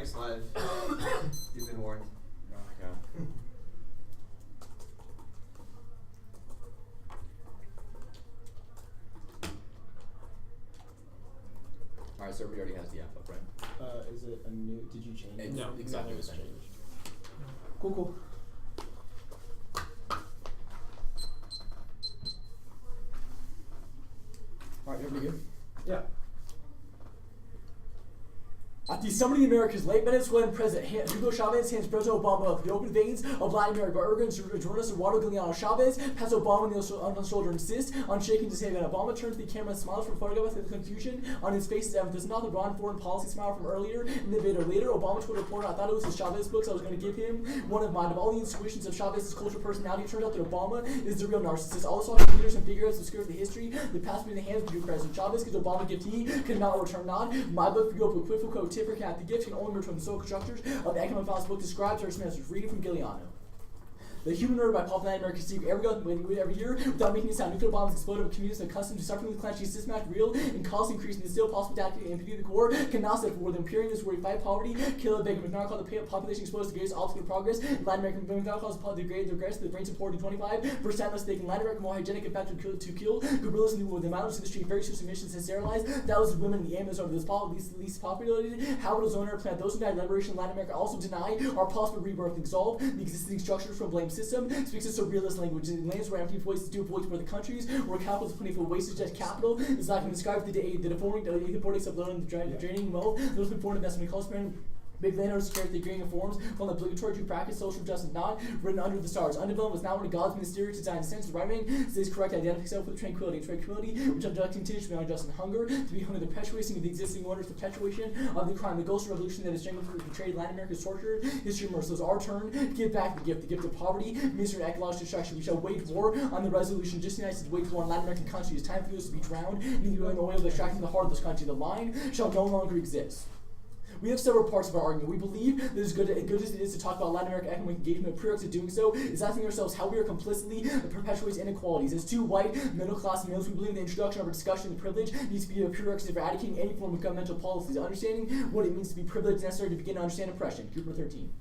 Eric's live. You've been warned. Okay. Alright, so everybody already has the app up, right? Is it a new? Did you change it? No, exactly Nothing was the same. changed. Cool. Alright, everybody good? Yeah. At the Summit of the Americas, late Venezuelan President Hugo Chavez hands President Obama of the open veins of Latin America. Urban journalist Eduardo Galeano Chavez passed Obama on the shoulder and insists on shaking his hand. Obama turns to the camera and smiles for a photograph with the confusion on his face. This is not the Ron foreign policy smile from earlier in the video. Later, Obama told a reporter, I thought it was his Chavez books I was going to give him one of mine. Of all the intuitions of Chavez's cultural personality, it turns out that Obama is the real narcissist. All the social leaders and figureheads obscure the history that passed between the hands of the new president. Chavez gives Obama a gift he cannot return. Not my book, for you, equivocal tip or cat. The gift can only return the social structures of the economic balance book describes our semesters. Reading from Giuliano. The human order by Paul Van America Steve every year without making a sound. Nuclear bombs explode over communities accustomed to suffering with clenching systematic, real, and cost increasing the still possible tactic and impede the core cannot step forward. The imperialists worry fight poverty, kill a big McNaught the population exposed to the greatest obstacle of progress. Latin American McNaught calls the greatest regress to the brain support in 25% less than Latin American more hygienic in fact to kill gorillas in the mountains in the street. Very soon emissions has sterilized thousands of women in the Amazon of this least populated habitable zone on our planet. Those who deny liberation in Latin America also deny our possible rebirth and exalt the existing structures from blame system. Speaks a surrealist language in lands where empty voices do voice for the countries where capital is plentiful. Wastage as capital is not going to describe the deforming subloading the draining wealth. Those been foreign investment cost big landowners carry the agreeing forms on the obligatory to practice social justice not written under the stars. Undeveloped was not one of God's mysterious design. Sense the right man stays correct, identify itself with tranquility. Tranquility, which object continues to be unjust and hunger, to be hunger, the perpetuation of the existing orders, the perpetuation of the crime, the ghost revolution that has strangled betrayed Latin America's tortured history mercy. So it's our turn to give back the gift of poverty, misery, and ecological destruction. We shall wage war on the resolution. Just the United States wage war on Latin American countries. It's time for us to be drowned in the oil extracting the heart of this country. The line shall no longer exist. We have several parts of our argument. We believe that as good as it is to talk about Latin American economic engagement, the prerequisite to doing so is asking ourselves how we are complicitly perpetuating inequalities. As two white, middle-class males, we believe the introduction of a discussion of privilege needs to be a prerequisite for eradicating any form of governmental policies. Understanding what it means to be privileged is necessary to begin to understand oppression. Cooper 13.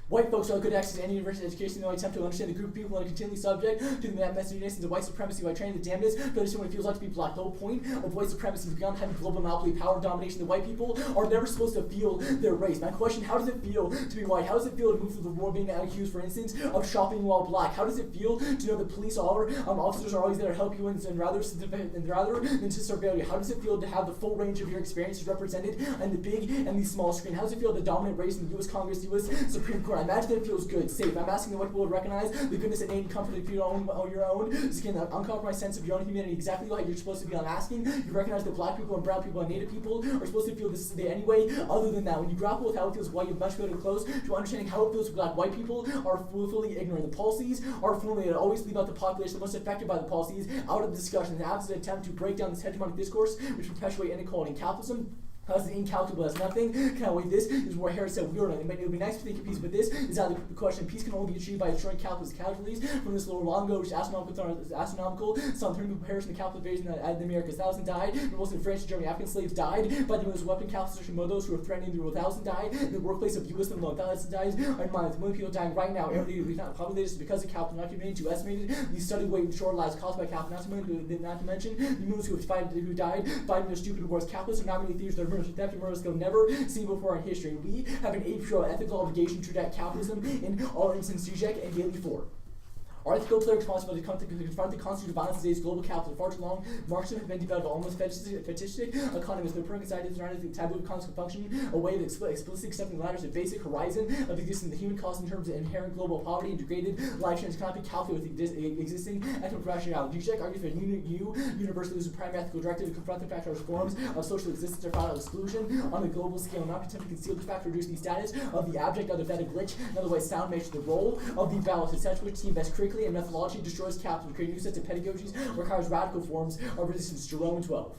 White folks are good access to any university education. They attempt to understand the group of people that are continually subject to the messages of white supremacy by training the damnedest to understand what it feels like to be black. The whole point of white supremacy is beyond having global monopoly, power, and domination. The white people are never supposed to feel their race. My question, how does it feel to be white? How does it feel to move through the world being accused, for instance, of shopping while black? How does it feel to know that police officers are always there to help you and rather than to surveil you? How does it feel to have the full range of your experiences represented on the big and the small screen? How does it feel to dominate race in the U.S. Congress, U.S. Supreme Court? I imagine that it feels good, safe. I'm asking the white people to recognize the goodness and aid and comfort of your own skin, an uncompromised sense of your own humanity, exactly like you're supposed to be. I'm asking you recognize that black people and brown people and native people are supposed to feel this anyway. Other than that, when you grapple with how it feels white, you must be able to close to understanding how it feels black. White people are fully ignorant. The policies are formulated to always leave out the population the most affected by the policies out of the discussion. The absolute attempt to break down this hegemonic discourse which perpetuate inequality and capitalism. As incalculable as nothing. Can't wait. This is where Harris said we are not. It would be nice to think of peace, but this is out of the question. Peace can only be achieved by destroying capitalist casualties from this little long ago, which is astronomical. Some term comparison to capital invasion at the Americas. 1,000 died. Most in France and Germany, African slaves died by the U.S. weapon capital system. Those who were threatening the world. 1,000 died in the workplace of U.S. alone. 1,000 died in minds. A million people dying right now. Every day, not probably this because of capital. Not committed to estimated the study weight and short lives caused by capital. Not to mention the millions who died fighting their stupid wars. Capitalists are not many thieves. They're murders, theft, and murders never seen before in history. We have an apial ethical obligation to protect capitalism in all instances, Zizek and Daily 4. Our ethical responsibility to confront the constitutive violence of today's global capital. Far too long, Marxism has been developed almost fetishistic economists. They're putting aside the taboo of constant function, a way of explicitly accepting the ladders of basic horizon of existing. The human cost in terms of inherent global poverty and degraded life trends cannot be calculated with existing economic rationality. Zizek argues for a universally primary ethical directive to confront the fact that our forms of social existence are found of exclusion on a global scale, not attempt to conceal the fact to reduce the status of the abject, other than a glitch, in other ways sound measure the role of the ballot, essentially which team best curriculum and methodology destroys capital, creating new sets of pedagogies, requires radical forms of resistance. Jerome 12.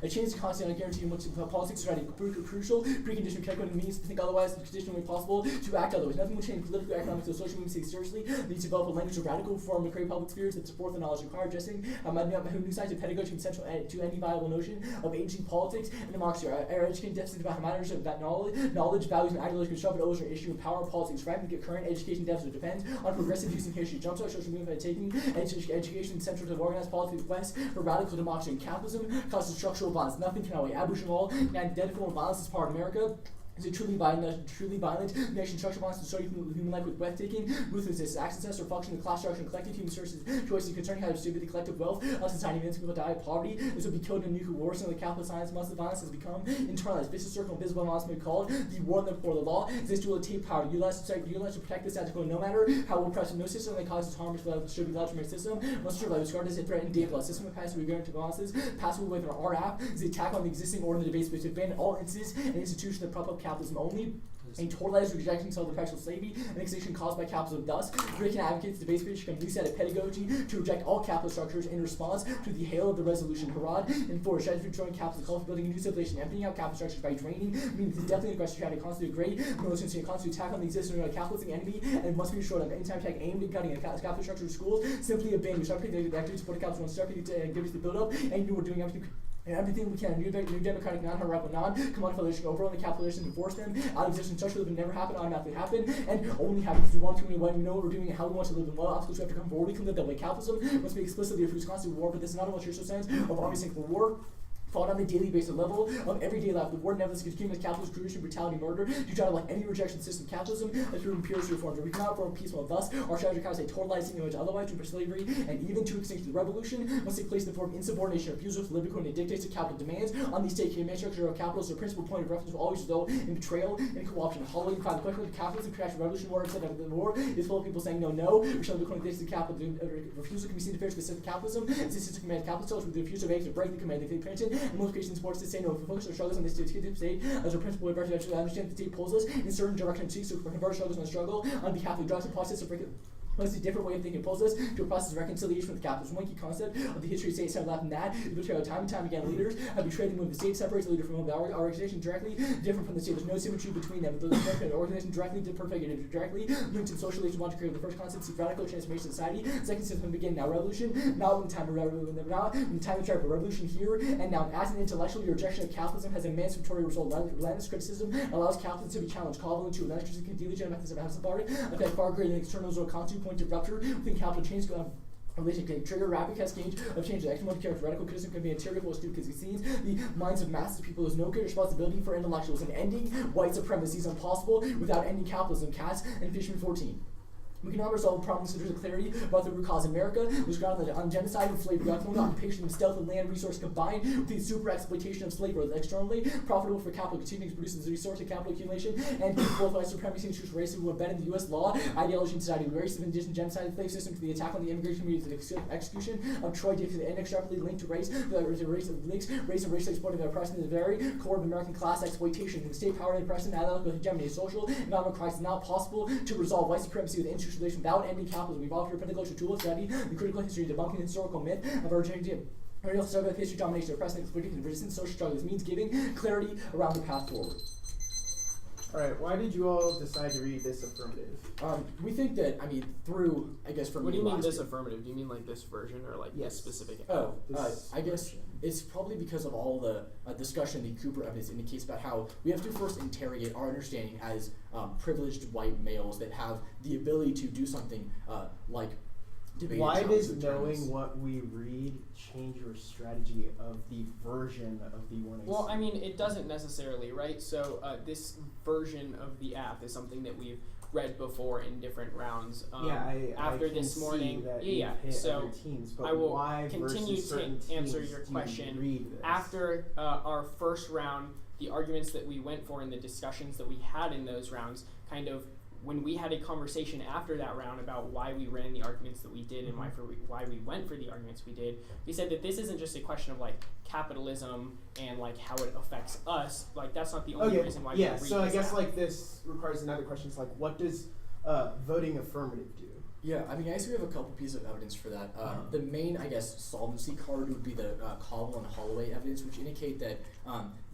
A change is constantly guaranteed in which politics is already crucial, precondition calculating means to think otherwise, and condition when possible to act otherwise. Nothing will change politically, economically, or socially when we take seriously. Need to develop a language of radical reform and create public spheres that support the knowledge required, addressing new science and pedagogy from central to any viable notion of agency, politics, and democracy. Our education deficit about matters of that knowledge, values, and ideology constructed over an issue of power and politics. Fragment current education deficit depends on progressive use in history. Jumpstart social movement taking education central to organized politics quest for radical democracy and capitalism causes structural violence. Nothing can outweigh Abu Jamal and identical violence as part of America. Is a truly violent nation structure wants to destroy human life with breathtaking ruthlessness. Access or function of class structure and collective human sources choices concerning how to distribute the collective wealth of society. Millions of people die of poverty. This will be killed in a nuclear war. So the capitalist science must of violence has become internalized. Vicious circle, invisible violence may be called the war for the law. This dual take power to utilize to protect the status quo, no matter how oppressive. No system that causes harm should be allowed to make system. Must survive. Discarded as a threat and data. System of passive regarding to violence. Passive with our app is the attack on the existing order in the debate to abandon all instances and institutions that prop up capitalism only. A totalized rejection of the practical slavery and extinction caused by capitalism. Thus, American advocates debate speech can reset a pedagogy to reject all capitalist structures in response to the hail of the resolution. Harad and for strategy for joining capitalism, call for building a new civilization, emptying out capitalist structures by draining, meaning the deathly aggressive strategy constitute a great militancy and constitute attack on the existence of a capitalist enemy and must be destroyed. An anytime attack aimed at cutting a capitalist structure of schools simply abandon. We start picking the activities support capitalism, start picking the activities to build up, and we're doing everything we can. New democratic, non-hierarchical, non-commodification, overrun the capitalists and force them out of existence. Such that would never happen, automatically happen, and only happen if we want to, when we know what we're doing and how we want to live. And what obstacles we have to come forward, we can live that way. Capitalism must be explicitly a fruit's constant war, but this is not a material sense of army single war. Fought on the daily basis level of everyday life. The war nevertheless continues capitalist corruption, brutality, murder. To try to like any rejection system, capitalism has proven purest reforms. We cannot form peaceful. Thus, our strategy causes a totalizing image. Otherwise, to slavery and even to extinction. The revolution must take place in the form of insubordination, refusal to live according to dictates of capital demands on the state. Human structure of capital is the principal point of reference will always result in betrayal and co-option. Hollowing the question of capitalism creates a revolution war instead of the war is full of people saying no. We shall live according to the dictates of capital. Refusal can be seen to fair specific capitalism. This system commands capital with the refusal of aims to break the command. They printed and multiplication sports to say no. If we focus our struggles on the state as a principle of refuge, I understand the state pulls us in certain directions too, so we convert our struggles on a struggle on behalf of the drugs and process of What's a different way of thinking pulls us to a process of reconciliation with the capitalism. One key concept of the history of states have left in that is betrayal. Time and time again, leaders have betrayed the movement. The state separates the leader from the organization directly different from the state. There's no symmetry between them. The organization directly directly linked to social want to create the first concept seek radical transformation of society. Second system begin now revolution. Now in time of revolution here and now as an intellectual your rejection of capitalism has emancipatory result. Relentless criticism allows capitalism to be challenged. Call to relentless criticism can delegitimize methods of habit affect far greater than external result constitute point of rupture within capital change relation can trigger rapid cascade of change. The external character radical criticism can be a terrible astute because it sees the minds of masses of people as no great responsibility for intellectuals and ending white supremacy is impossible without ending capitalism. Katz and Fishman 14. We cannot resolve problems such as clarity about the root cause. America was grounded on genocide and slavery, occupation of stealth and land resource combined with the super exploitation of slavery. Externally profitable for capital, continuing to produce the resource of capital accumulation and both white supremacy and institutional racism who embedded in the U.S. law, ideology, and society. Racism, indigenous genocide, slave system to the attack on the immigration community, to the execution of Troy Dix, the inextricably linked to race, race and racial exploiting the oppression is the very core of American class exploitation. The state power and oppression, ideological hegemony, social and economic crisis is not possible to resolve white supremacy with institutional relation without ending capitalism. We've offered a pedagogical tool study the critical history, debunking the historical myth of Argentina. Real struggle of history, domination, oppression, exploitation, resistance, social struggle. This means giving clarity around the path forward. Alright, why did you all decide to read this affirmative? We think that, through, I guess, from What do you mean this affirmative? Do you mean like this version or like this specific? I guess it's probably because of all the discussion the Cooper evidence indicates about how we have to first interrogate our understanding as privileged white males that have the ability to do something like debate. Why does knowing what we read change your strategy of the version of the 1AC? Well, it doesn't necessarily, right? So this version of the app is something that we've read before in different rounds. After this morning, So teams, I will continue to answer your question. After our first round, the arguments that we went for and the discussions that we had in those rounds, kind of when we had a conversation after that round about why we ran the arguments that we did and why we went for the arguments we did, we said that this isn't just a question of like capitalism and like how it affects us. Like that's not the only reason why we read so I this guess app. like this requires another question. It's like, what does voting affirmative do? Yeah, I mean, I guess we have a couple pieces of evidence for that. The main, I guess, solvency card would be the Cobble and Holloway evidence, which indicate that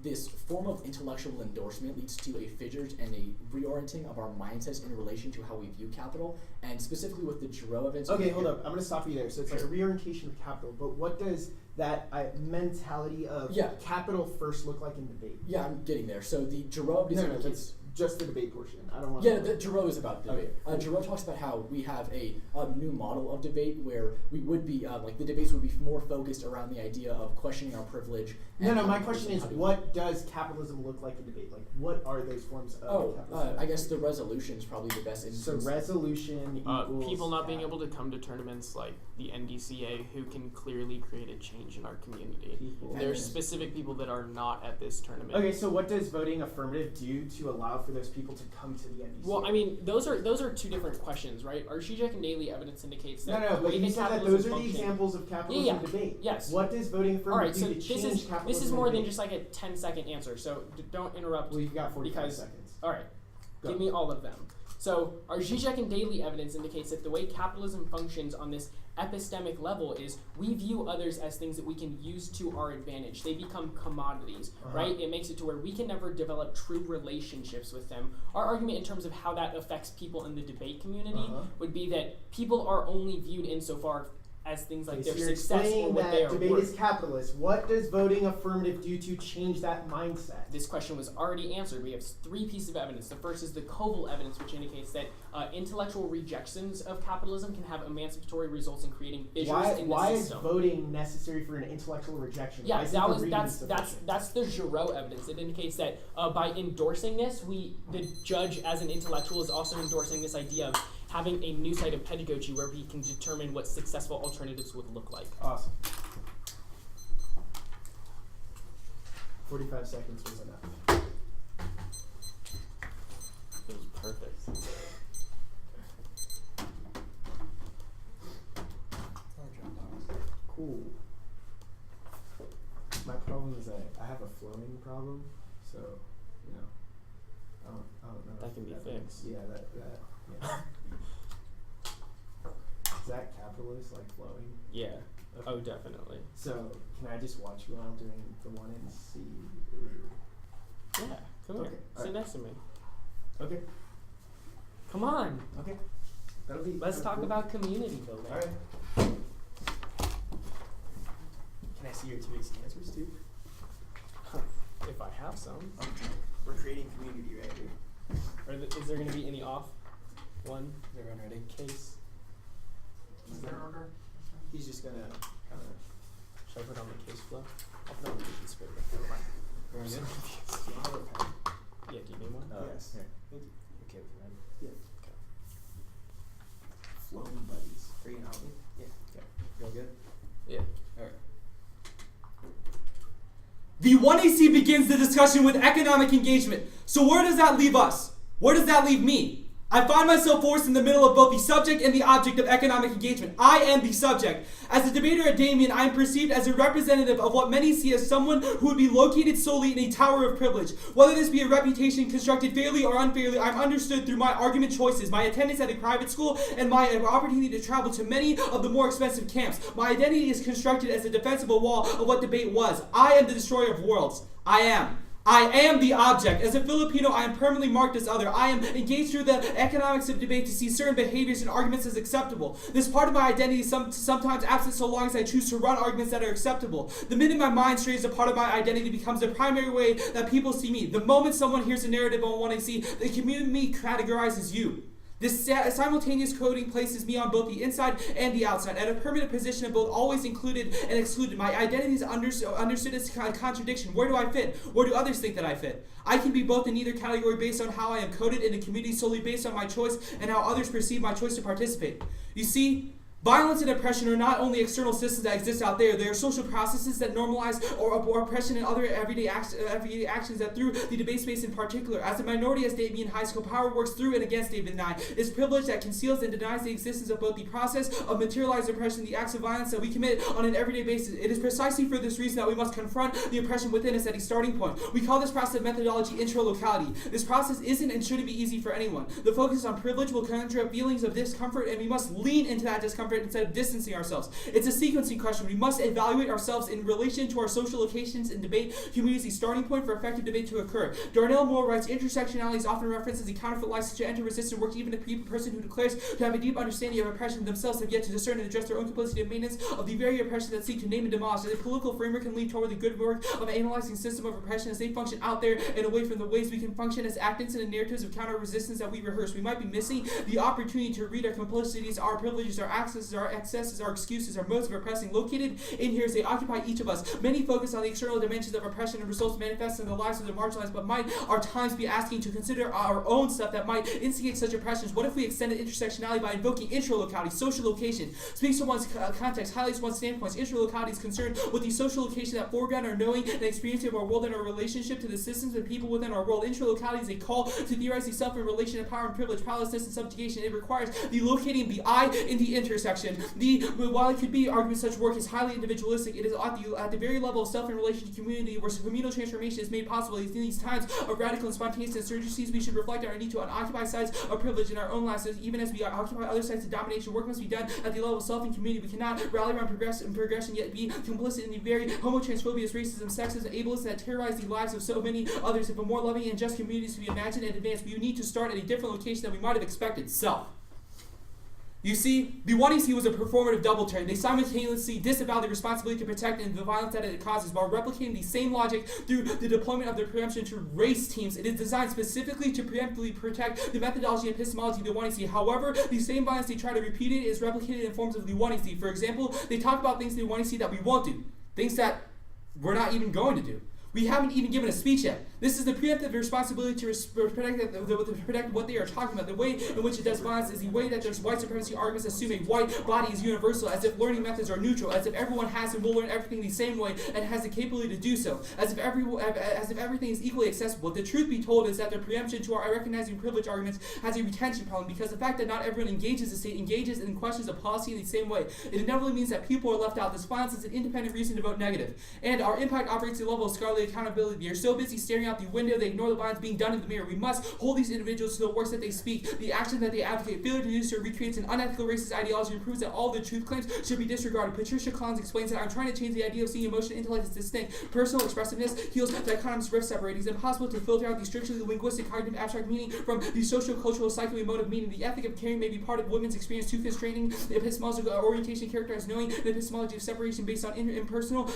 this form of intellectual endorsement leads to a fissure and a reorienting of our mindsets in relation to how we view capital, and specifically with the Giroux evidence. Okay, hold up. I'm going to stop you there. So it's like a reorientation of capital, but what does that mentality of capital first look like in debate? Yeah, I'm getting there. So the Giroux evidence indicates... Just the debate portion. I don't want to... Yeah, the Giroux is about debate. Okay. Giroux talks about how we have a new model of debate where we would be, like the debates would be more focused around the idea of questioning our privilege. No, my question is, what does capitalism look like in debate? Like, what are those forms of capitalism? I guess the resolution is probably the best instance. So resolution equals... people not being able to come to tournaments like the NDCA who can clearly create a change in our community. There's specific people that are not at this tournament. Okay, so what does voting affirmative do to allow for those people to come to the NDCA? Well, I mean, those are two different questions, right? Our Zizek and Daly evidence indicates that but you said that those are the examples of capitalism debate. Yes. What does voting affirmative do to change capitalism? This is more than just like a 10-second answer, so don't interrupt. Well, you've got 45 seconds. All right, give me all of them. So our Zizek and Daly evidence indicates that the way capitalism functions on this epistemic level is we view others as things that we can use to our advantage. They become commodities, right? It makes it to where we can never develop true relationships with them. Our argument in terms of how that affects people in the debate community would be that people are only viewed insofar as things like their success or what they are debate worth. is capitalist. What does voting affirmative do to change that mindset? This question was already answered. We have three pieces of evidence. The first is the Koval evidence, which indicates that intellectual rejections of capitalism can have emancipatory results in creating fissures in the system. Why is voting necessary for an intellectual rejection? Yeah, that's the Giroux evidence. It indicates that by endorsing this, the judge as an intellectual is also endorsing this idea of having a new site of pedagogy where we can determine what successful alternatives would look like. Awesome. 45 seconds was enough. It was perfect. Cool. My problem is that I have a flowing problem, so I don't know. That can be fixed. Yeah, yeah. Is that capitalist, like flowing? Yeah. Okay. Oh, definitely. So, can I just watch you all during the one and see? Yeah, come here. Sit next to me. Okay. Come on. Okay. That'll be. Let's talk about community building. All right. Can I see your 2 easy answers too? If I have some. We're creating community right here. Is there going to be any off? One. Everyone ready? Case. Is there order? He's just gonna kind of. Should I put on the case flow? I'll put on the case flow. Never mind. Very good. Yeah, do you need one? Yes. Here. Thank you. Okay with that? Yeah. Okay. Flowing buddies. Are you gonna help me? Yeah. Okay. You all good? Yeah. Alright. The 1AC begins the discussion with economic engagement. So where does that leave us? Where does that leave me? I find myself forced in the middle of both the subject and the object of economic engagement. I am the subject. As a debater at Damien, I am perceived as a representative of what many see as someone who would be located solely in a tower of privilege. Whether this be a reputation constructed fairly or unfairly, I am understood through my argument choices, my attendance at a private school, and my opportunity to travel to many of the more expensive camps. My identity is constructed as a defensible wall of what debate was. I am the destroyer of worlds. I am the object. As a Filipino, I am permanently marked as other. I am engaged through the economics of debate to see certain behaviors and arguments as acceptable. This part of my identity is sometimes absent so long as I choose to run arguments that are acceptable. The minute my mind strays, a part of my identity becomes the primary way that people see me. The moment someone hears a narrative on what I see, the community categorizes you. This simultaneous coding places me on both the inside and the outside, at a permanent position of both always included and excluded. My identity is understood as a contradiction. Where do I fit? Where do others think that I fit? I can be both in either category based on how I am coded in the community solely based on my choice and how others perceive my choice to participate. You see, Violence and oppression are not only external systems that exist out there, they are social processes that normalize or oppression and other everyday actions that through the debate space in particular. As a minority, as Damien High School, power works through and against David and I. It's privilege that conceals and denies the existence of both the process of materialized oppression and the acts of violence that we commit on an everyday basis. It is precisely for this reason that we must confront the oppression within us at a starting point. We call this process of methodology intralocality. This process isn't and shouldn't be easy for anyone. The focus on privilege will conjure up feelings of discomfort, and we must lean into that discomfort instead of distancing ourselves. It's a sequencing question. We must evaluate ourselves in relation to our social locations and debate communities, the starting point for effective debate to occur. Darnell Moore writes, intersectionality is often referenced as the counterfeit license to enter resistant work, even if a person who declares to have a deep understanding of oppression themselves have yet to discern and address their own complicity of maintenance of the very oppression that seek to name and demolish. The political framework can lead toward the good work of analyzing system of oppression as they function out there and away from the ways we can function as actants and narratives of counter-resistance that we rehearse. We might be missing the opportunity to read our complicities, our privileges, our accesses, our excesses, our excuses, our modes of oppressing. Located in here as they occupy each of us. Many focus on the external dimensions of oppression and results manifest in the lives of the marginalized, but might our times be asking to consider our own stuff that might instigate such oppressions? What if we extended intersectionality by invoking intralocality, social location, speaks to one's context, highlights one's standpoints. Intralocality is concerned with the social location that foreground our knowing and experiencing of our world and our relationship to the systems and people within our world. Intralocality is a call to theorize the self in relation to power and privilege, powerlessness and subjugation. It requires the locating the I in the intersection. While it could be argued such work is highly individualistic, it is at the very level of self in relation to community where communal transformation is made possible. In these times of radical and spontaneous insurgencies, we should reflect on our need to occupy sides of privilege in our own lives, even as we occupy other sides of domination. Work must be done at the level of self and community. We cannot rally around progression yet be complicit in the very homotransphobias, racism, sexism, ableism that terrorize the lives of so many others. If a more loving and just communities to be imagined and advanced, we need to start at a different location than we might have expected. Self. You see, the 1EC was a performative double turn. They simultaneously disavow the responsibility to protect and the violence that it causes while replicating the same logic through the deployment of their preemption to race teams. It is designed specifically to preemptively protect the methodology and epistemology of the 1EC. However, the same violence they try to repeat it is replicated in forms of the 1EC. For example, they talk about things in the 1EC that we won't do, things that we're not even going to do. We haven't even given a speech yet. This is the preemptive responsibility to protect what they are talking about. The way in which it does violence is the way that there's white supremacy arguments assume a white body is universal, as if learning methods are neutral, as if everyone has and will learn everything the same way and has the capability to do so, as if everything is equally accessible. The truth be told is that the preemption to our recognizing privilege arguments has a retention problem, because the fact that not everyone engages the state engages in questions of policy in the same way. It inevitably means that people are left out. This violence is an independent reason to vote negative. And our impact operates at the level of scholarly accountability. They are so busy staring out the window, they ignore the violence being done in the mirror. We must hold these individuals to the works that they speak, the actions that they advocate. Failure to do so recreates an unethical racist ideology and proves that all the truth claims should be disregarded. Patricia Collins explains that I'm trying to change the idea of seeing emotion and intellect as distinct. Personal expressiveness heals dichotomous rift separate. It's impossible to filter out the strictly linguistic, cognitive, abstract meaning from the social-cultural, psycho-emotive meaning. The ethic of caring may be part of women's experience. Two-fist training, the epistemological orientation characterized knowing, the epistemology of separation based on impersonal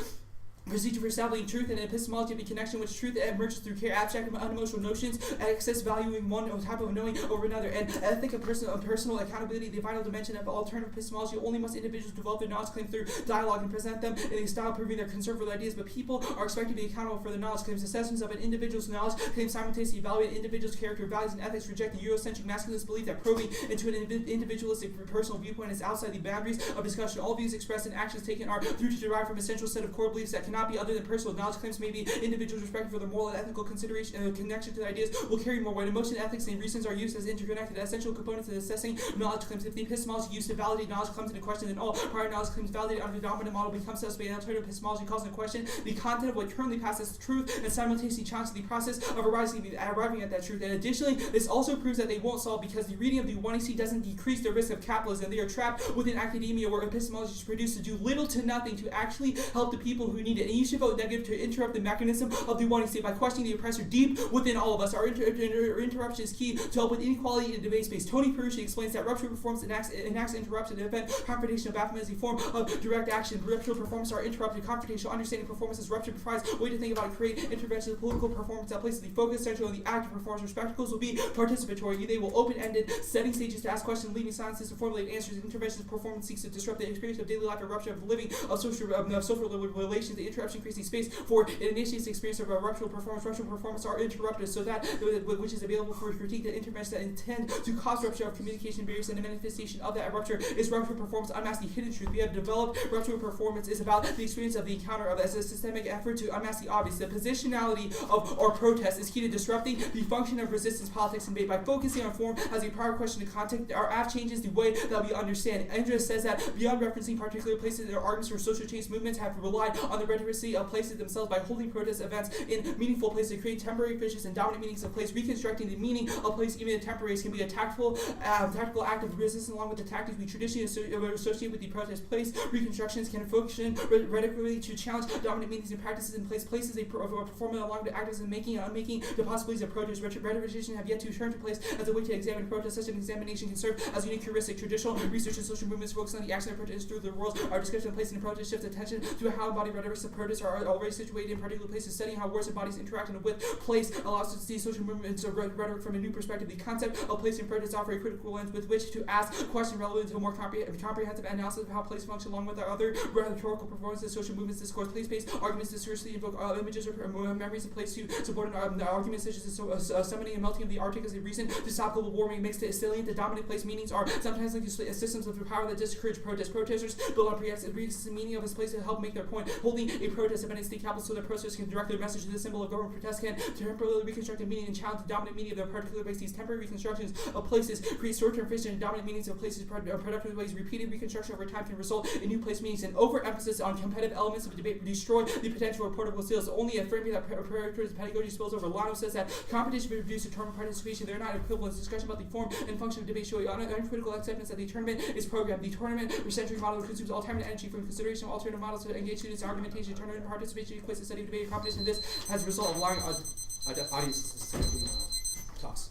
procedure for establishing truth, and an epistemology of the connection which truth emerges through care, abstract and unemotional notions, excess valuing one type of knowing over another, and ethic of personal accountability, the vital dimension of alternative epistemology. Only must individuals develop their knowledge claims through dialogue and present them in a style proving their concern for their ideas, but people are expected to be accountable for their knowledge claims. Assessments of an individual's knowledge claims simultaneously evaluate an individual's character, values, and ethics, reject the Eurocentric masculinist belief that probing into an individualistic personal viewpoint is outside the boundaries of discussion. All views expressed and actions taken are through to derive from an essential set of core beliefs that cannot be other than personal. Knowledge claims may be individuals' respect for their moral and ethical consideration connection to the ideas will carry more weight. Emotion, ethics, and reasons are used as interconnected essential components in assessing knowledge claims. If the epistemology used to validate knowledge comes into question, then all prior knowledge claims validated under the dominant model become suspect, and alternative epistemology calls into question the content of what currently passes truth and simultaneously challenges the process of arriving at that truth. And additionally, this also proves that they won't solve, because the reading of the 1EC doesn't decrease the risk of capitalism. They are trapped within academia where epistemology is produced to do little to nothing to actually help the people who need it. And you should vote negative to interrupt the mechanism of the 1EC by questioning the oppressor deep within all of us. Our interruption is key to help with inequality in the debate space. Tony Perucci explains that rupture performance enacts interruption to event confrontation of Baphomet as a form of direct action. Ruptural performance are interrupted. Confrontational understanding performance as rupture provides a way to think about and create intervention of political performance that places the focus central on the active performance. Spectacles will be participatory. They will open-ended, setting stages to ask questions, leaving silences to formulate answers. Interventions performance seeks to disrupt the experience of daily life, a rupture of living, of social relations. The interruption creates the space for it initiates the experience of a ruptural performance. Ruptural performance are interrupted so that which is available for critique that interventions that intend to cause rupture of communication barriers, and the manifestation of that rupture is ruptural performance unmask the hidden truth. We have developed ruptural performance is about the experience of the encounter of as a systemic effort to unmask the obvious. The positionality of our protest is key to disrupting the function of resistance politics and debate. By focusing on form as a prior question to content, our app changes the way that we understand. Andrews says that beyond referencing particular places, their arguments for social change movements have relied on the rhetoricy of places themselves by holding protest events in meaningful places to create temporary fissures and dominant meanings of place. Reconstructing the meaning of place, even in temporaries, can be a tactical act of resistance along with the tactics we traditionally associate with the protest place. Reconstructions can function rhetorically to challenge dominant meanings and practices in place. Places a performance along with actors in making and unmaking the possibilities of protest. Rhetoricians have yet to turn to place as a way to examine protest. Such an examination can serve as a unique heuristic. Traditional research in social movements focus on the action of protest through the world. Our discussion of place in protest shifts attention to how embodied rhetorics of protest are already situated in particular places. Studying how words and bodies interact with place allows us to see social movements of rhetoric from a new perspective. The concept of place in protest offers a critical lens with which to ask questions relevant to a more comprehensive analysis of how place functions along with our other rhetorical performances. Social movements discourse place-based arguments discursively invoke images or memories of place to support arguments such as summoning and melting of the Arctic as a reason to stop global warming. Makes it salient. The dominant place meanings are sometimes linked to systems of power that discourage protest. Protesters build on pre-existing meaning of this place to help make their point. Holding a protest event in state capitals so that protesters can direct their message to the symbol of government. Protest can temporarily reconstruct the meaning and challenge the dominant meaning of their particular place. These temporary reconstructions of places create short-term fissures and dominant meanings of places productive ways. Repeated reconstruction over time can result in new place meanings. And overemphasis on competitive elements of the debate destroy the potential for portable skills. Only a framing that prioritizes pedagogy spills over. Lano says that competition will reduce determined participation. They're not equivalent. Discussion about the form and function of debate show uncritical acceptance that the tournament is programmed. The tournament-centric model consumes all time and energy from consideration of alternative models to engage students in argumentation. Tournament participation equates to study of debate and competition. This has a result of allowing audiences to simply toss.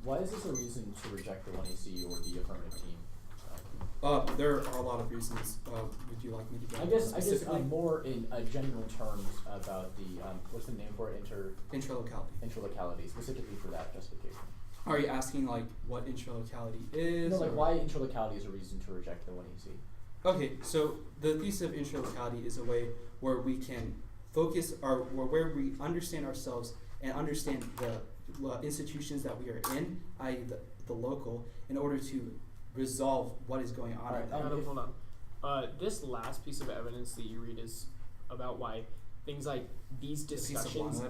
Why is this a reason to reject the 1AC or the affirmative team? There are a lot of reasons. Would you like me to get I guess more in general terms about the what's the name for it? Intralocality, specifically for that justification. Are you asking like what intralocality is? No, like why intralocality is a reason to reject the 1AC? Okay, so the thesis of intralocality is a way where we can focus where we understand ourselves and understand the institutions that we are in, i.e. the local, in order to resolve what is going on. Hold on. This last piece of evidence that you read is about why things like these discussions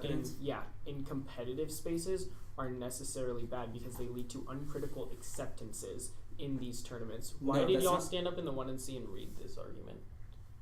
in competitive spaces are necessarily bad because they lead to uncritical acceptances in these tournaments. Why did y'all stand up in the 1NC and read this argument?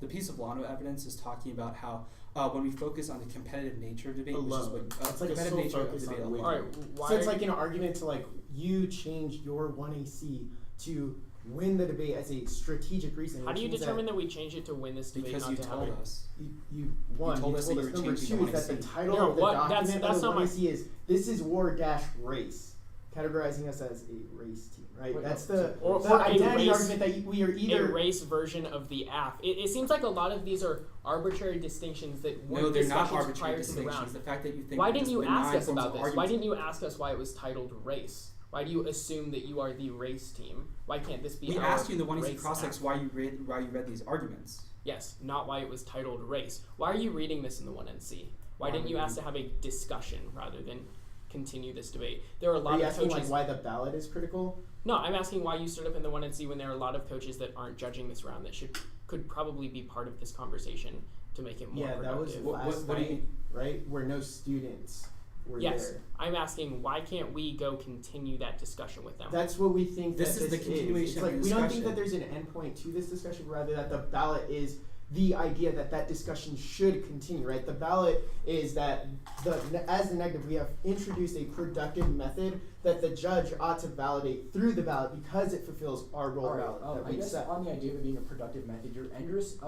The piece of Lano evidence is talking about how when we focus on the competitive nature of debate, alone. which is what it's like a competitive sole nature of focus debate on alone. winning. Why So it's like an argument to like you change your 1AC to win the debate as a strategic reason. How do you determine that we change it to win this debate? Because not you to told have us. You told us that you were number changing two is that the 1AC. title No, of the what? document That's of the not my- 1AC is "This is war-race," categorizing us as a race team, right? Wait, That's no, the or identity a race, argument that we are a either race version of the app. It seems like a lot of these are arbitrary distinctions that No, weren't they're not discussions arbitrary prior to the distinctions. round. The fact that you think Why we didn't just you win ask nine us forms about of this? Why arguments. didn't you ask us why it was titled race? Why do you assume that you are the race team? Why can't this be We our asked you in the 1AC race cross-text app? why you read these arguments. Yes, not why it was titled race. Why are you reading this in the 1NC? Why Why didn't you would ask we- to have a discussion rather than continue this debate? There are a Are lot you of asking coaches. like why the ballot is critical? No, I'm asking why you stood up in the 1NC when there are a lot of coaches that aren't judging this round that could probably be part of this conversation to make it more Yeah, that was productive. last what do you night, mean? right? Where no students were Yes, there. I'm asking why can't we go continue that discussion with them? That's what we think. This that is the continuation It's of like the we don't think discussion. that there's an endpoint to this discussion, rather that the ballot is the idea that that discussion should continue. Right? The ballot is that as the negative, we have introduced a productive method that the judge ought to validate through the ballot because it fulfills our role ballot that I we guess set. on the idea of it being a productive method, your Endress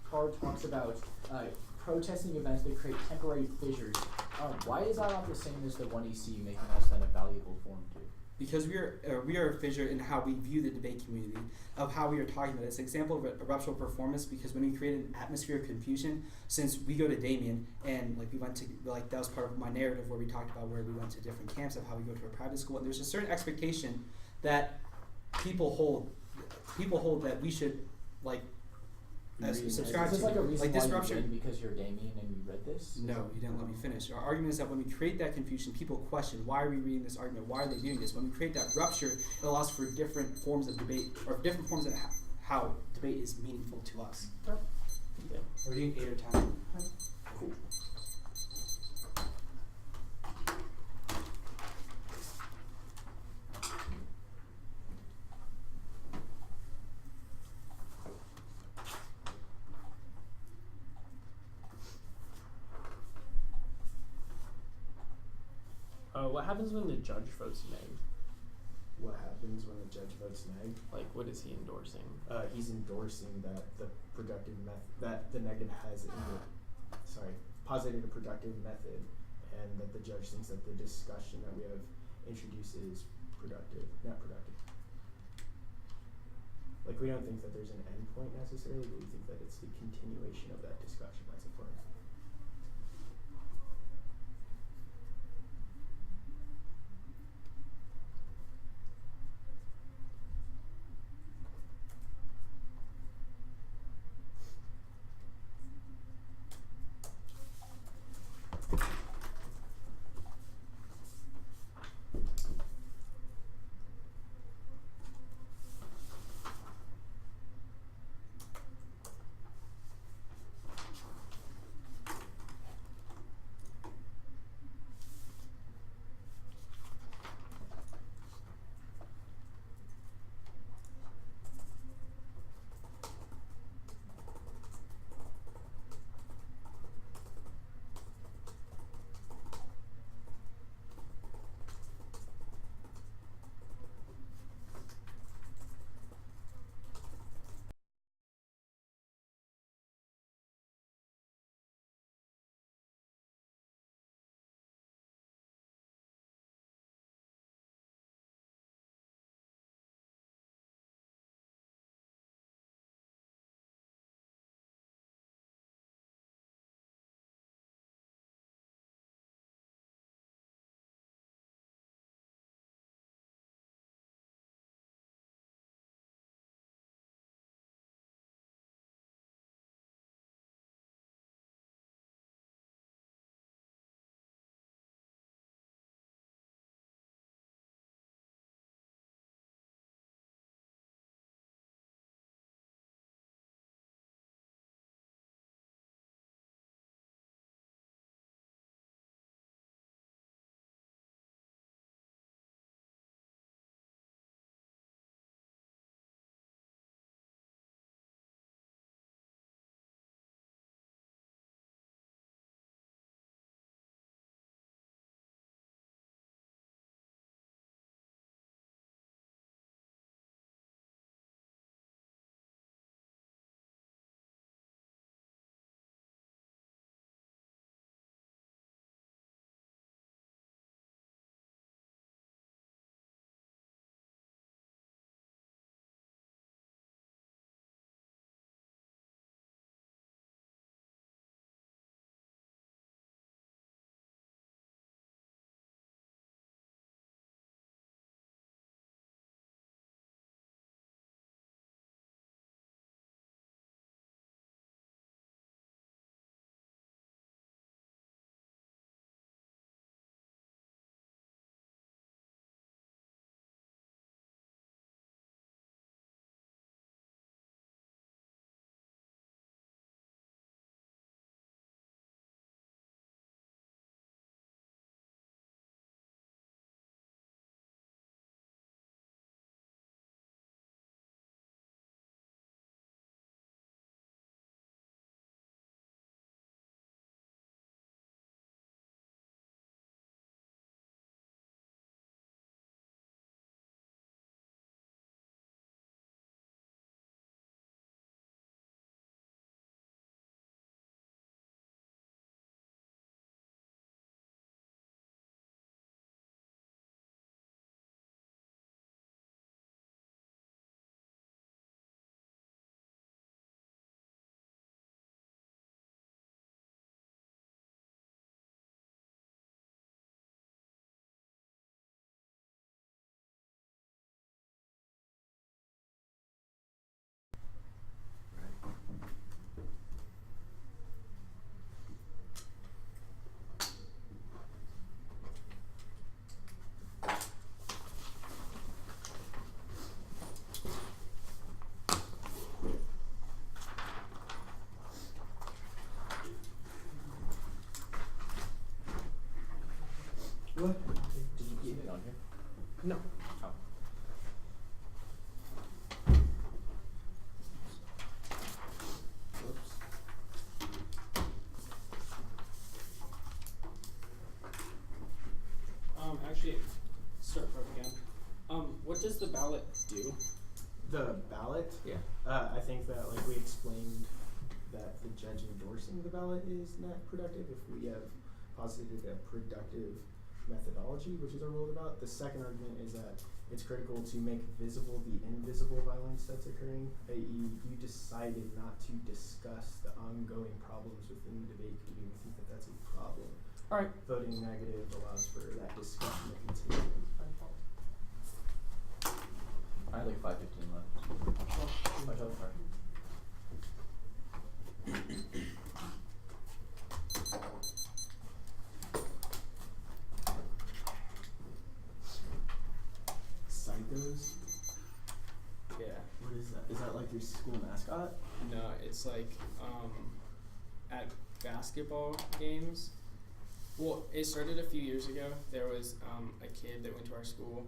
card talks about protesting events that create temporary fissures. Why is that not the same as the 1AC, making us then a valuable form too? Because we are a fissure in how we view the debate community, of how we are talking about it. It's an example of a ruptural performance because when we create an atmosphere of confusion, since we go to Damien and like we went to that was part of my narrative where we talked about where we went to different camps of how we go to a private school, and there's a certain expectation that people hold that we should subscribe Is this to. like a reason Like this why rupture. you win because you're Damien and you read this? No, you didn't let me finish. Our argument is that when we create that confusion, people question, why are we reading this argument? Why are they doing this? When we create that rupture, it allows for different forms of debate, or different forms of how debate is meaningful to us. Yeah. Are we doing 8 or 10? Cool. What happens when the judge votes neg? What happens when the judge votes neg? Like, what is he endorsing? He's endorsing that the productive that the negative has posited a productive method, and that the judge thinks that the discussion that we have introduced is productive, not productive. Like, we don't think that there's an end point necessarily, but we think that it's the continuation of that discussion that's important. on here? No. Oh. Whoops. Actually, start from again. What does the ballot do? The ballot? Yeah. I think that, like we explained, that the judge endorsing the ballot is not productive if we have posited a productive methodology, which is our rule of the ballot. The second argument is that it's critical to make visible the invisible violence that's occurring, i.e. you decided not to discuss the ongoing problems within the debate committee. We think that that's a problem. Alright. Voting negative allows for that discussion to continue. I had like 5:15 left. Watch out, sorry. Psychos? Yeah. What is that? Is that like your school mascot? No, it's like at basketball games. Well, it started a few years ago. There was a kid that went to our school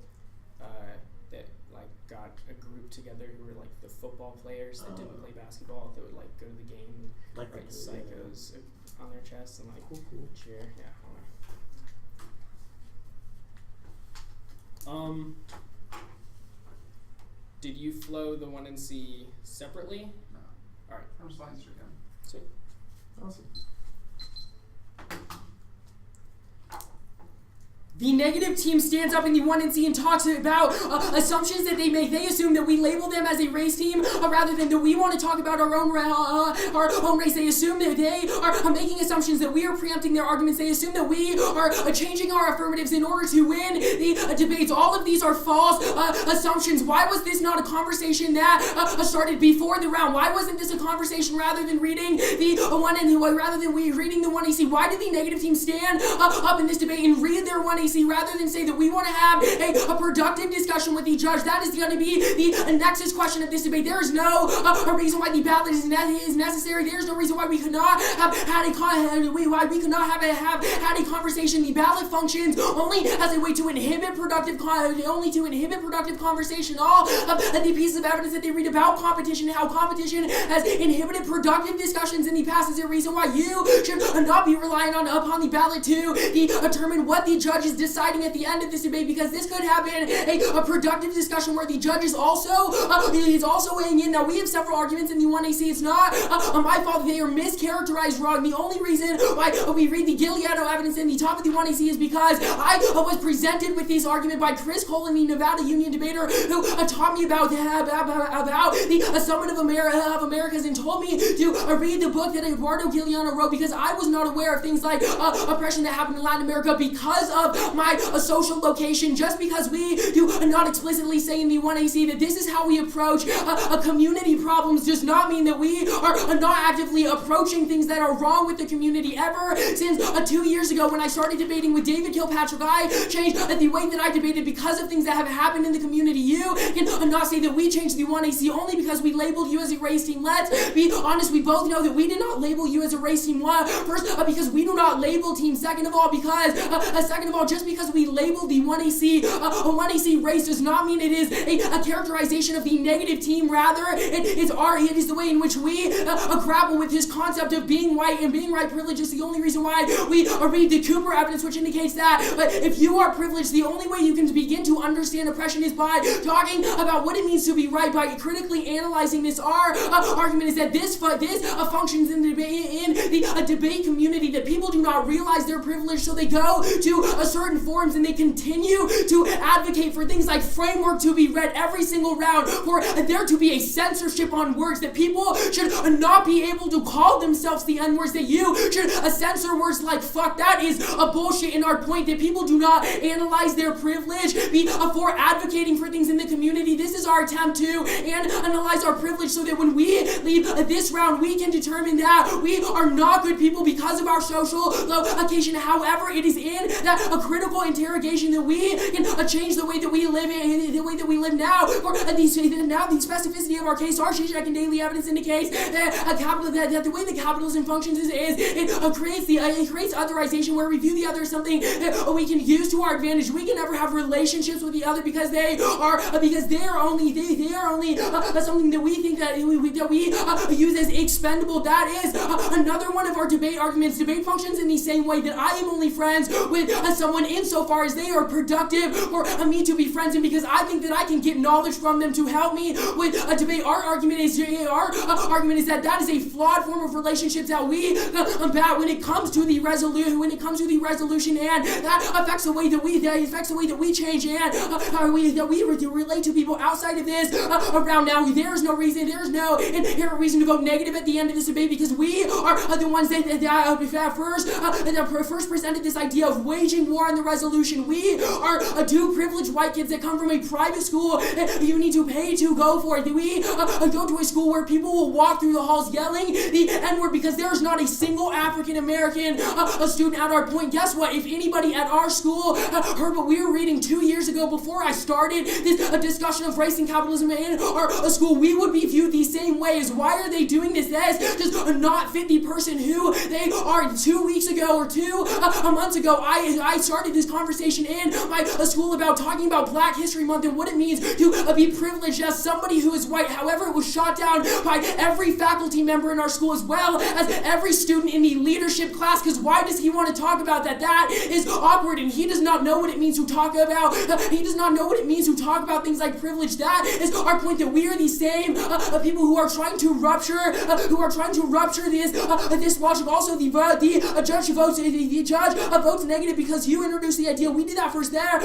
that like got a group together who were like the football players that didn't play basketball. That would like go to the game and Like write the- psychos on their chests and like Cool. cheer. Yeah. Hold on. Did you flow the 1 and C separately? No. Alright. From slides are done. Sweet. Awesome. The negative team stands up in the 1 and C and talks about assumptions that they make. They assume that we label them as a race team rather than that we want to talk about our own race. They assume that they are making assumptions that we are preempting their arguments. They assume that we are changing our affirmatives in order to win the debates. All of these are false assumptions. Why was this not a conversation that started before the round? Why wasn't this a conversation rather than reading the 1 and rather than we reading the 1AC? Why did the negative team stand up in this debate and read their 1AC? Rather than say that we want to have a productive discussion with the judge? That is going to be the nexus question of this debate. There is no reason why the ballot is necessary. There is no reason why we could not have had a conversation. The ballot functions only as a way to inhibit productive conversation. All of the pieces of evidence that they read about competition and how competition has inhibited productive discussions in the past is a reason why you should not be relying upon the ballot to determine what the judge is deciding at the end of this debate, because this could have been a productive discussion where the judge is also weighing in. Now, we have several arguments in the 1AC. It's not my fault that they are mischaracterized wrong. The only reason why we read the Gileado evidence in the top of the 1AC is because I was presented with this argument by Chris Colin, the Nevada Union debater, who taught me about the Summit of Americas and told me to read the book that Eduardo Giuliano wrote, because I was not aware of things like oppression that happened in Latin America because of my social location. Just because we do not explicitly say in the 1AC that this is how we approach community problems does not mean that we are not actively approaching things that are wrong with the community. Ever since 2 years ago when I started debating with David Kilpatrick, I changed the way that I debated because of things that have happened in the community. You can not say that we changed the 1AC only because we labeled you as a race team. Let's be honest, we both know that we did not label you as a race team. First, because we do not label teams. Second of all, just because we label the 1AC race does not mean it is a characterization of the negative team. Rather, it is the way in which we grapple with this concept of being white, and being white privilege is the only reason why we read the Cooper evidence, which indicates that if you are privileged, the only way you can begin to understand oppression is by talking about what it means to be right, by critically analyzing this. Our argument is that this functions in the debate community, that people do not realize their privilege, so they go to certain forums and they continue to advocate for things like framework to be read every single round, for there to be a censorship on words, that people should not be able to call themselves the N-words, that you should censor words like fuck. That is a bullshit. In our point that people do not analyze their privilege before advocating for things in the community. This is our attempt to analyze our privilege so that when we leave this round, we can determine that we are not good people because of our social location. However, it is in that critical interrogation that we can change the way that we live now. Or the specificity of our case, our Zizek and daily evidence indicates that the way that capitalism functions is it creates otherization, where we view the other as something that we can use to our advantage. We can never have relationships with the other because they are only something that we think that we use as expendable. That is another one of our debate arguments. Debate functions in the same way that I am only friends with someone insofar as they are productive for me to be friends, and because I think that I can get knowledge from them to help me with a debate. Our argument is that is a flawed form of relationships that we combat when it comes to the resolution, and that affects the way that we change and that we relate to people outside of this around now. There is no inherent reason to vote negative at the end of this debate, because we are the ones that first presented this idea of waging war on the resolution. We are two privileged white kids that come from a private school you need to pay to go for it. We go to a school where people will walk through the halls yelling the N-word because there's not a single African American student at our point. Guess what? If anybody at our school heard what we were reading 2 years ago before I started this discussion of race and capitalism in our school, we would be viewed the same way. As why are they doing this? That is just not fit the person who they are. 2 weeks ago or 2 months ago, I started this conversation in my school about talking about Black History Month and what it means to be privileged as somebody who is white. However, it was shot down by every faculty member in our school as well as every student in the leadership class, because why does he want to talk about that? That is awkward, and he does not know what it means to talk about things like privilege. That is our point, that we are the same people who are trying to rupture this logic. Also, the judge votes negative because you introduced the idea. We did that first there.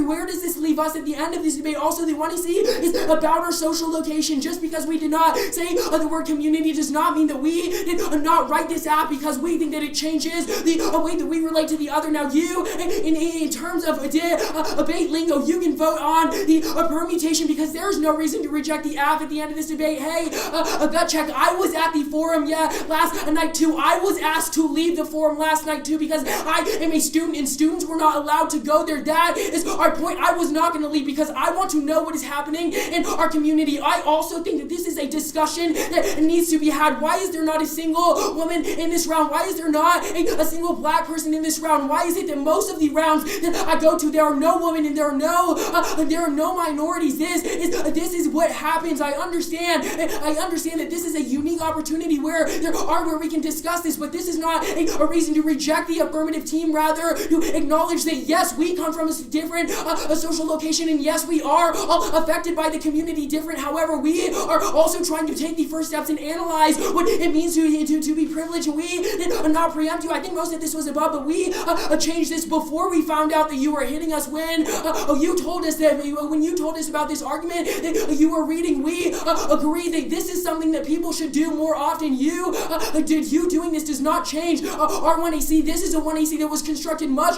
Where does this leave us at the end of this debate? Also, the one you see is about our social location. Just because we did not say the word community does not mean that we did not write this out because we think that it changes the way that we relate to the other. Now, you, in terms of debate lingo, you can vote on the permutation because there's no reason to reject the app at the end of this debate. Hey, gut check. I was at the forum, last night too. I was asked to leave the forum last night too because I am a student and students were not allowed to go there. That is our point. I was not going to leave because I want to know what is happening in our community. I also think that this is a discussion that needs to be had. Why is there not a single woman in this round? Why is there not a single Black person in this round? Why is it that most of the rounds that I go to, there are no women and there are no minorities? This is what happens. I understand that this is a unique opportunity where we can discuss this, but this is not a reason to reject the affirmative team. Rather, to acknowledge that yes, we come from a different social location, and yes, we are all affected by the community different. However, we are also trying to take the first steps and analyze what it means to be privileged. And we did not preempt you. I think most of this was above, but we changed this before we found out that you were hitting us. When you told us about this argument that you were reading, we agree that this is something that people should do more often. You doing this does not change our 1AC. This is a 1AC that was constructed much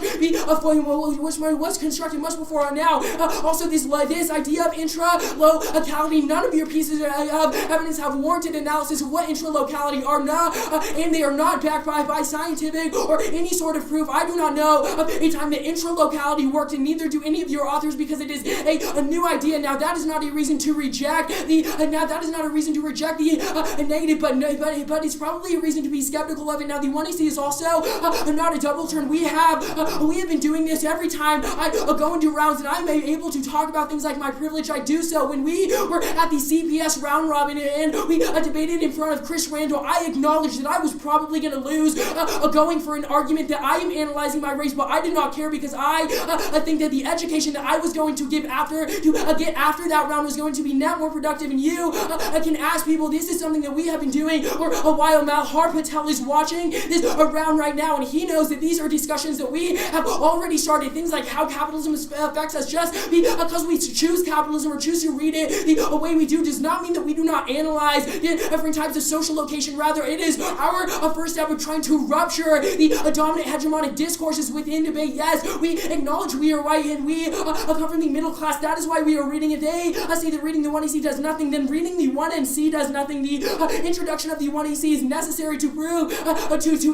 before now. Also, this idea of intra-locality, none of your pieces of evidence have warranted analysis of what intra-locality are not, and they are not backed by scientific or any sort of proof. I do not know of a time that intra-locality worked, and neither do any of your authors, because it is a new idea. Now, that is not a reason to reject the negative, but it's probably a reason to be skeptical of it. Now, the 1AC is also not a double turn. We have been doing this every time I go into rounds, and I'm able to talk about things like my privilege. I do so. When we were at the CPS round robin and we debated in front of Chris Randall, I acknowledged that I was probably going to lose going for an argument that I am analyzing my race, but I did not care because I think that the education that I was going to give after that round was going to be net more productive. And you can ask people, this is something that we have been doing for a while now. Har Patel is watching this round right now, and he knows that these are discussions that we have already started. Things like how capitalism affects us. Just because we choose capitalism or choose to read it the way we do does not mean that we do not analyze different types of social location. Rather, it is our first step of trying to rupture the dominant hegemonic discourses within debate. Yes, we acknowledge we are white and we come from the middle class. That is why we are reading it. They say that reading the 1AC does nothing, then reading the 1MC does nothing. The introduction of the 1AC is necessary to prove to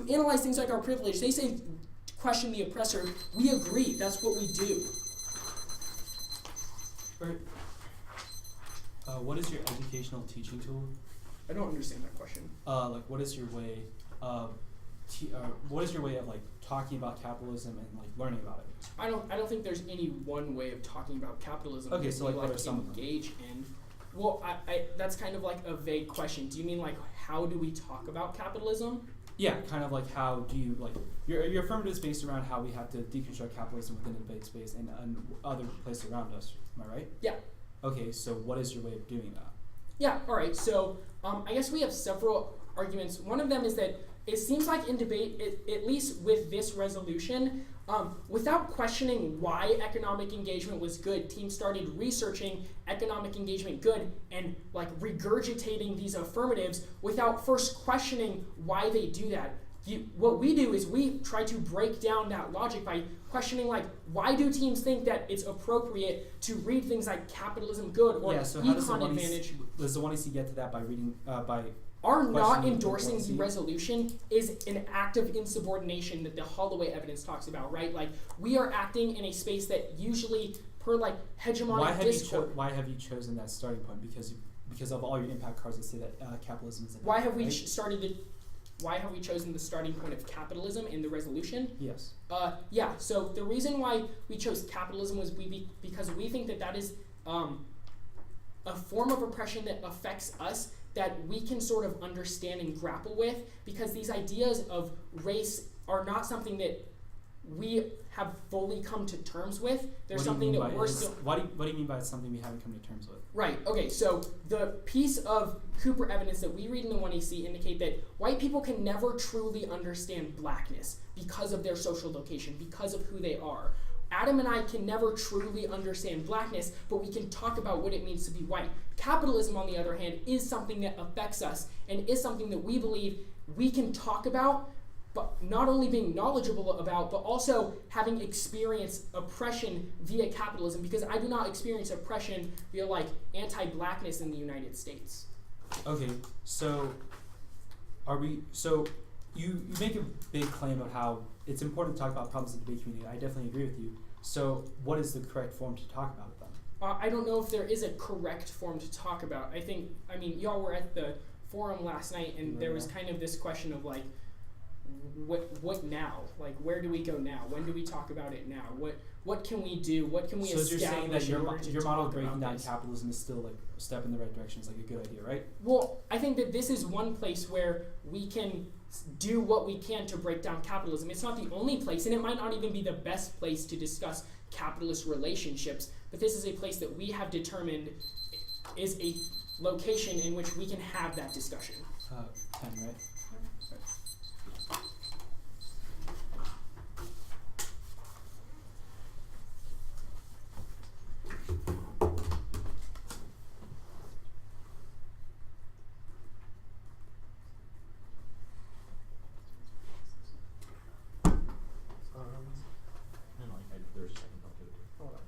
analyze things like our privilege. They say, question the oppressor, we agree. That's what we do. Right. What is your educational teaching tool? I don't understand that question. Like, what is your way of like talking about capitalism and like learning about it? I don't think there's any one way of talking about capitalism. Okay, that so we, like what are some of them? engage in. Well, I that's kind of like a vague question. Do you mean like how do we talk about capitalism? Yeah, kind of like how do you like your affirmative is based around how we have to deconstruct capitalism within the debate space and other places around us. Am I right? Yeah. Okay, so what is your way of doing that? Yeah, all right. So I guess we have several arguments. One of them is that it seems like in debate, at least with this resolution, without questioning why economic engagement was good, teams started researching economic engagement good and like regurgitating these affirmatives without first questioning why they do that. What we do is we try to break down that logic by questioning like why do teams think that it's appropriate to read things like capitalism good or yeah, so how does the econ advantage. Does the 1AC get to that by reading by Our not questioning endorsing the 1AC? resolution is an act of insubordination that the Holloway evidence talks about, right? Like we are acting in a space that usually per like hegemonic discourse. Why have you chosen that starting point? Because of all your impact cards that say that capitalism is. Why have we right? Why have we chosen the starting point of capitalism in the resolution? Yes. Yeah. So the reason why we chose capitalism was because we think that is a form of oppression that affects us that we can sort of understand and grapple with, because these ideas of race are not something that we have fully come to terms with. There's something that we're still. What do you mean by something we haven't come to terms with? Right. Okay. So the piece of Cooper evidence that we read in the 1AC indicate that white people can never truly understand blackness because of their social location, because of who they are. Adam and I can never truly understand blackness, but we can talk about what it means to be white. Capitalism, on the other hand, is something that affects us and is something that we believe we can talk about, but not only being knowledgeable about, but also having experienced oppression via capitalism, because I do not experience oppression via like anti-blackness in the United States. Okay, so you make a big claim of how it's important to talk about problems in the debate community. I definitely agree with you. So what is the correct form to talk about it then? I don't know if there is a correct form to talk about. I mean, y'all were at the forum last night, and there was kind of this question of like, what now? Like, where do we go now? When do we talk about it now? What can we do? What can we establish? So you're saying that your model of breaking down this? capitalism is still like a step in the right direction. It's like a good idea, right? Well, I think that this is one place where we can do what we can to break down capitalism. It's not the only place, and it might not even be the best place to discuss capitalist relationships, but this is a place that we have determined is a location in which we can have that discussion. 10, right? There's a second part to it. Hold on.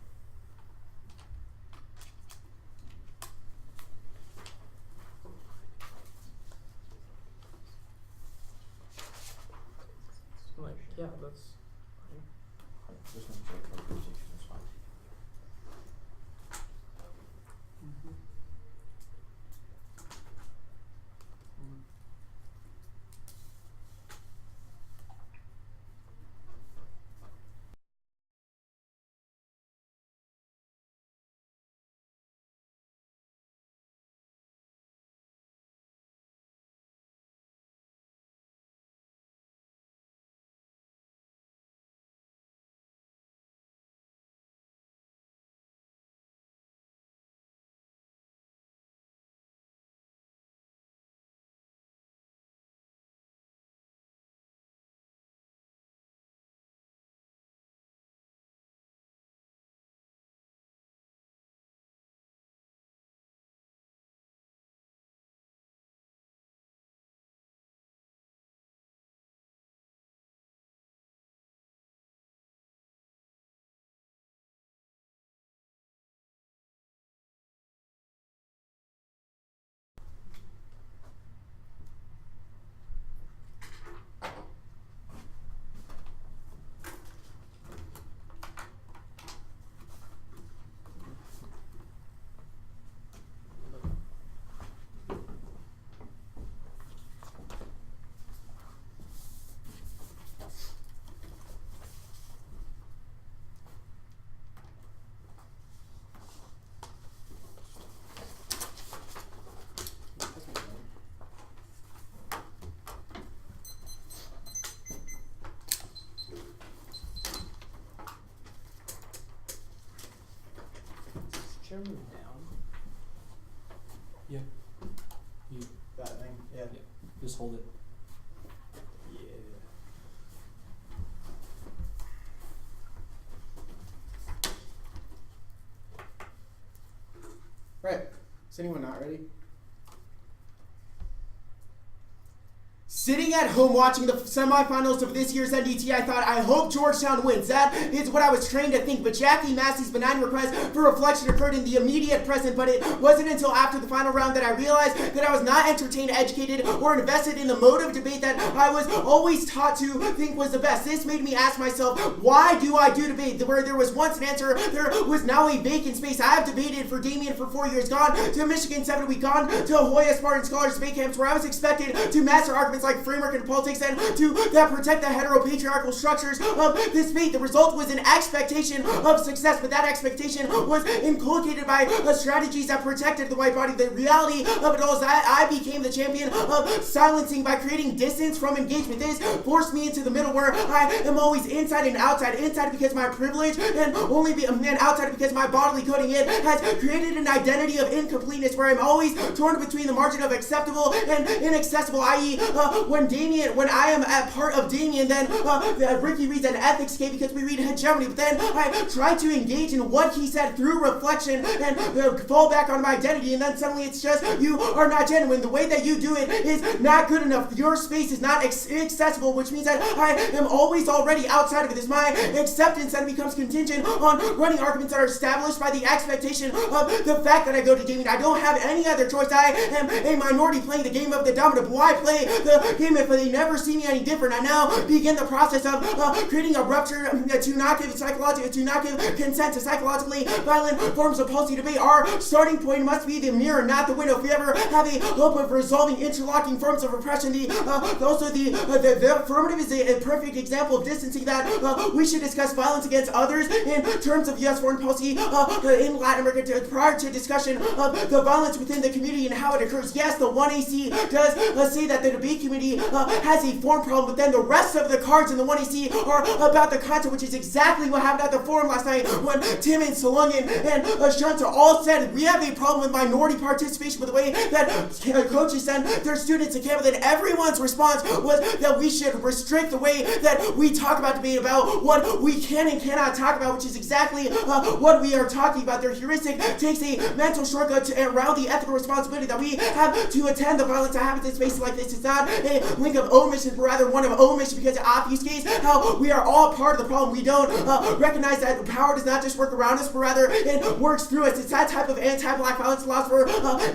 Yeah. You That thing. Yeah. just hold it. Right. Is anyone not ready? Sitting at home watching the semifinals of this year's NDCA, I thought, I hope Georgetown wins. That is what I was trained to think. But Jackie Massey's benign request for reflection occurred in the immediate present. But it wasn't until after the final round that I realized that I was not entertained, educated, or invested in the mode of debate that I was always taught to think was the best. This made me ask myself, why do I do debate? Where there was once an answer, there was now a vacant space. I have debated for Damien for 4 years, gone to Michigan 7 week, gone to Hoya Spartan Scholars debate camps where I was expected to master arguments like framework and politics and to that protect the heteropatriarchal structures of this debate. The result was an expectation of success, but that expectation was inculcated by strategies that protected the white body. The reality of it all is that I became the champion of silencing by creating distance from engagement. This forced me into the middle where I am always inside and outside. Inside because my privilege and outside because my bodily coding. It has created an identity of incompleteness where I'm always torn between the margin of acceptable and inaccessible, i.e. when I am a part of Damien, then Ricky reads an ethics case because we read hegemony, but then I try to engage in what he said through reflection and fall back on my identity, and then suddenly it's just, you are not genuine. The way that you do it is not good enough. Your space is not accessible, which means that I am always already outside of it. This my acceptance then becomes contingent on running arguments that are established by the expectation of the fact that I go to Damien. I don't have any other choice. I am a minority playing the game of the dominant. Why play the game if they never see me any different? I now begin the process of creating a rupture to not give consent to psychologically violent forms of policy debate. Our starting point must be the mirror, not the window. If we ever have a hope of resolving interlocking forms of repression, the affirmative is a perfect example of distancing that we should discuss violence against others in terms of U.S. foreign policy in Latin America prior to discussion of the violence within the community and how it occurs. Yes, the 1AC does say that the debate community has a form problem, but then the rest of the cards in the 1AC are about the content, which is exactly what happened at the forum last night when Tim and Salungan and Shanta all said we have a problem with minority participation with the way that coaches send their students to camp. Then everyone's response was that we should restrict the way that we talk about debate, about what we can and cannot talk about, which is exactly what we are talking about. Their heuristic takes a mental shortcut around the ethical responsibility that we have to attend the violence that happens in spaces like this. It's not a link of omission, but rather one of omission, because it obfuscates how we are all part of the problem. We don't recognize that power does not just work around us, but rather it works through us. It's that type of anti-black violence allows for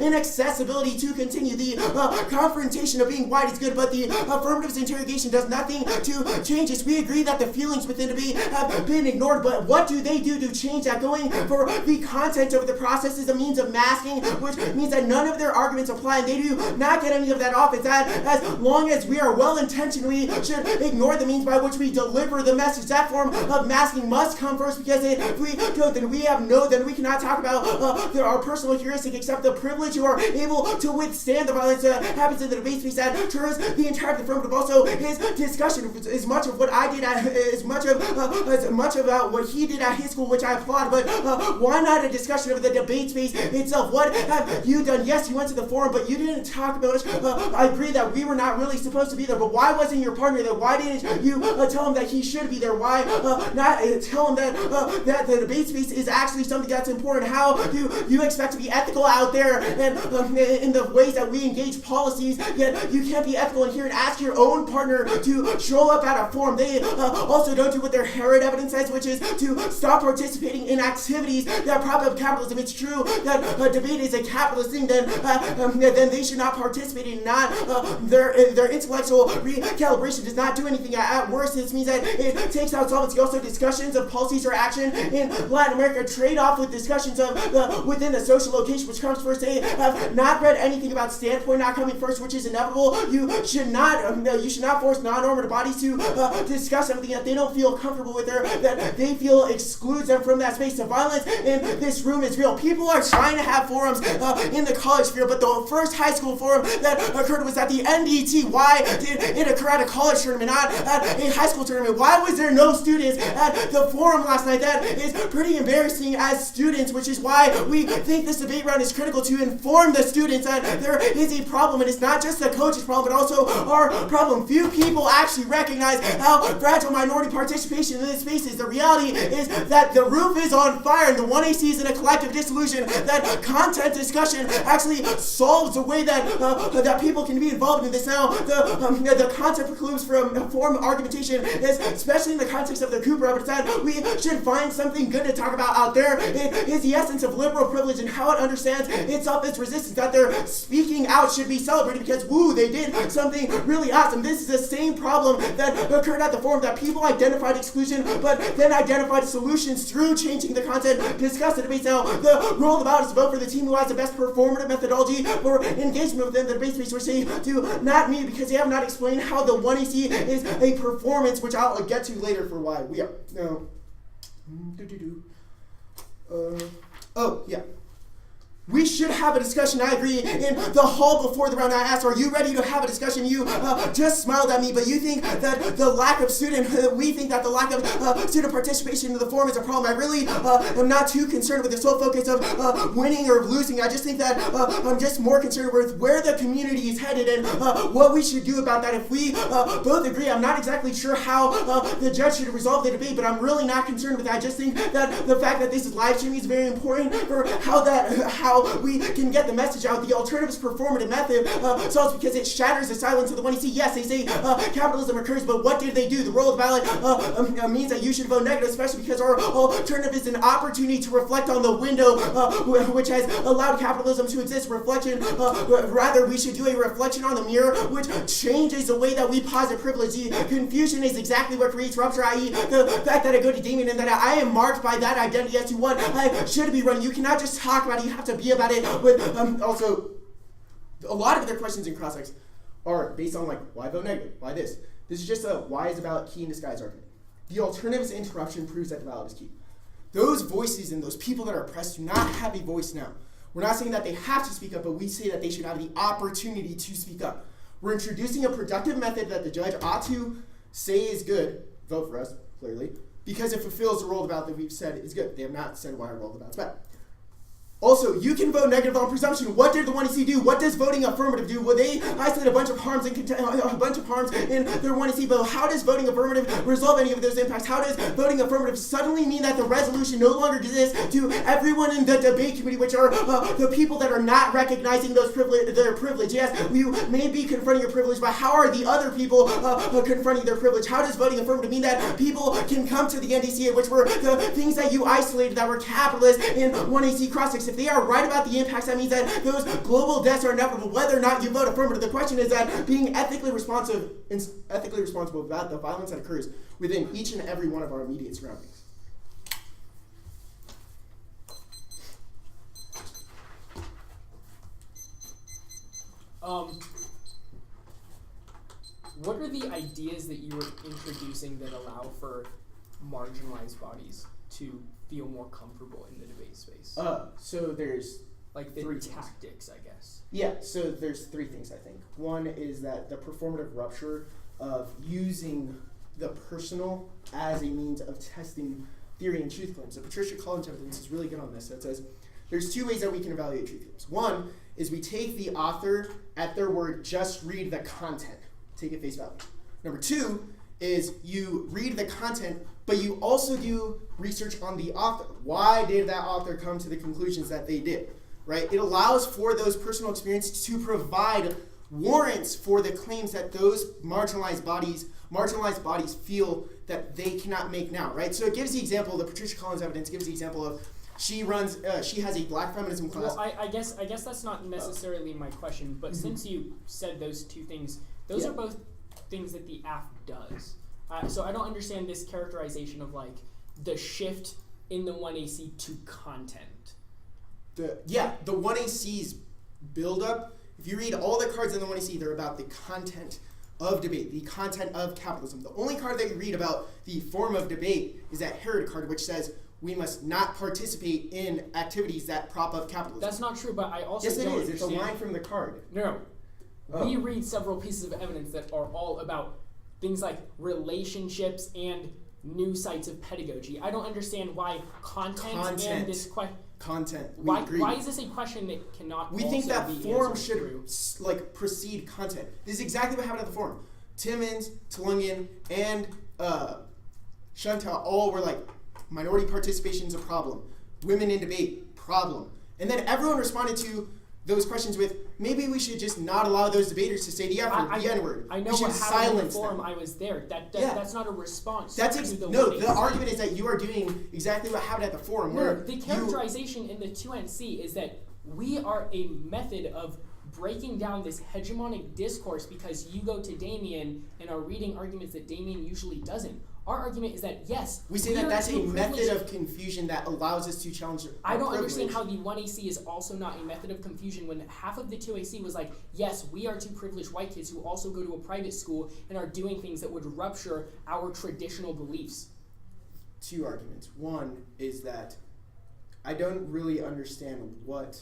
inaccessibility to continue. The confrontation of being white is good, but the affirmative's interrogation does nothing to change this. We agree that the feelings within debate have been ignored, but what do they do to change that? Going for the content of the process is a means of masking, which means that none of their arguments apply, and they do not get any of that off. It's that as long as we are well-intentioned, we should ignore the means by which we deliver the message. That form of masking must come first, because if we don't, then we cannot talk about our personal heuristic, except the privilege who are able to withstand the violence that happens in the debate space that turns the entire affirmative. Also, his discussion is much of what I did as much about what he did at his school, which I applaud, but why not a discussion of the debate space itself? What have you done? Yes, you went to the forum, but you didn't talk about it. I agree that we were not really supposed to be there, but why wasn't your partner there? Why didn't you tell him that he should be there? Why not tell him that the debate space is actually something that's important? How do you expect to be ethical out there and in the ways that we engage policies, yet you can't be ethical in here and ask your own partner to show up at a forum? They also don't do what their Herod evidence says, which is to stop participating in activities that prop up capitalism. It's true that debate is a capitalist thing, then they should not participate in not their intellectual recalibration does not do anything. At worst, this means that it takes out solvency. Also, discussions of policies or action in Latin America trade off with discussions of within the social location, which comes first. They have not read anything about standpoint not coming first, which is inevitable. You should not force non-normative bodies to discuss something that they don't feel comfortable with, or that they feel excludes them from that space. The violence in this room is real. People are trying to have forums in the college sphere, but the first high school forum that occurred was at the NDCA LGBT? Why did it occur at a college tournament, not at a high school tournament? Why was there no students at the forum last night? That is pretty embarrassing as students, which is why we think this debate round is critical to inform the students that there is a problem, and it's not just the coach's problem, but also our problem. Few people actually recognize how fragile minority participation in this space is. The reality is that the roof is on fire, and the 1AC is in a collective disillusion. That content discussion actually solves the way that that people can be involved in this. Now, the content precludes from form argumentation, is especially in the context of the Cooper evidence, that we should find something good to talk about out there. It is the essence of liberal privilege and how it understands itself as resistance, that their speaking out should be celebrated because, woo, they did something really awesome. This is the same problem that occurred at the forum, that people identified exclusion, but then identified solutions through changing the content, discuss the debates. Now, the role of the ballot is to vote for the team who has the best performative methodology for engagement within the debate space, which they do not need because they have not explained how the 1AC is a performance, which I'll get to later for why we are. No. Oh, yeah. We should have a discussion, I agree. In the hall before the round, I asked, are you ready to have a discussion? You just smiled at me, but you think that the lack of we think that the lack of student participation in the forum is a problem. I really am not too concerned with the sole focus of winning or losing. I just think that I'm just more concerned with where the community is headed and what we should do about that. If we both agree, I'm not exactly sure how the judge should resolve the debate, but I'm really not concerned with that. I just think that the fact that this is live streaming is very important for how we can get the message out. The alternative is performative method solves because it shatters the silence of the 1AC. Yes, they say capitalism occurs, but what did they do? The role of the ballot means that you should vote negative, especially because our alternative is an opportunity to reflect on the window which has allowed capitalism to exist. Reflection, rather, we should do a reflection on the mirror, which changes the way that we posit privilege. The confusion is exactly what creates rupture, i.e. the fact that I go to Damien and that I am marked by that identity as to what I should be running. You cannot just talk about it, you have to be about it. With also, a lot of their questions in cross-ex are based on like, why vote negative? Why this? This is just a why is a ballot key in disguise argument. The alternative's interruption proves that the ballot is key. Those voices and those people that are oppressed do not have a voice now. We're not saying that they have to speak up, but we say that they should have the opportunity to speak up. We're introducing a productive method that the judge ought to say is good. Vote for us, clearly, because it fulfills the role of the ballot that we've said is good. They have not said why our role of the ballot is bad. Also, you can vote negative on presumption. What did the 1AC do? What does voting affirmative do? Well, they isolate a bunch of harms in their 1AC vote. How does voting affirmative resolve any of those impacts? How does voting affirmative suddenly mean that the resolution no longer exists to everyone in the debate committee, which are the people that are not recognizing their privilege? Yes, you may be confronting your privilege, but how are the other people confronting their privilege? How does voting affirmative mean that people can come to the NDCA, which were the things that you isolated that were capitalist in 1AC cross-ex? If they are right about the impacts, that means that those global deaths are inevitable, whether or not you vote affirmative. The question is that being ethically responsible about the violence that occurs within each and every one of our immediate surroundings. What are the ideas that you were introducing that allow for marginalized bodies to feel more comfortable in the debate space? So there's like the three tactics, I guess. Yeah, so there's three things, I think. One is that the performative rupture of using the personal as a means of testing theory and truth claims. So Patricia Collins' evidence is really good on this. So it says there's two ways that we can evaluate truth claims. One is we take the author at their word, just read the content, take it face value. Number two is you read the content, but you also do research on the author. Why did that author come to the conclusions that they did, right? It allows for those personal experiences to provide warrants for the claims that those marginalized bodies feel that they cannot make now, right? So it gives the example, the Patricia Collins evidence gives the example of she has a black feminism class. Well, I guess that's not necessarily my question, but since you said those two things, those are both things that the AF does. So I don't understand this characterization of like the shift in the 1AC to content. The 1AC's build-up, if you read all the cards in the 1AC, they're about the content of debate, the content of capitalism. The only card that you read about the form of debate is that Herod card, which says we must not participate in activities that prop up capitalism. That's not true, but I also yes, it don't is. It's a line from the card. No. we read several pieces of evidence that are all about things like relationships and new sites of pedagogy. I don't understand why content. and this question. Content. Why is this a question that cannot? We also think that be form answered should through? precede content. This is exactly what happened at the forum. Timmons, Tulungan, and Chantal all were like, minority participation is a problem. Women in debate, problem. And then everyone responded to those questions with, maybe we should just not allow those debaters to say the N-word. I know we should what happened in the silence forum. them. I was there. Yeah. That's not a response. That's to the no. way The argument is that you are doing exactly what happened at the forum. No, where the characterization in the 2NC is that we are a method of breaking down this hegemonic discourse because you go to Damien and are reading arguments that Damien usually doesn't. Our argument is that yes, we say that that's a method of confusion that allows us to challenge our I don't privilege. understand how the 1AC is also not a method of confusion when half of the 2AC was like, yes, we are two privileged white kids who also go to a private school and are doing things that would rupture our traditional beliefs. Two arguments. One is that I don't really understand what,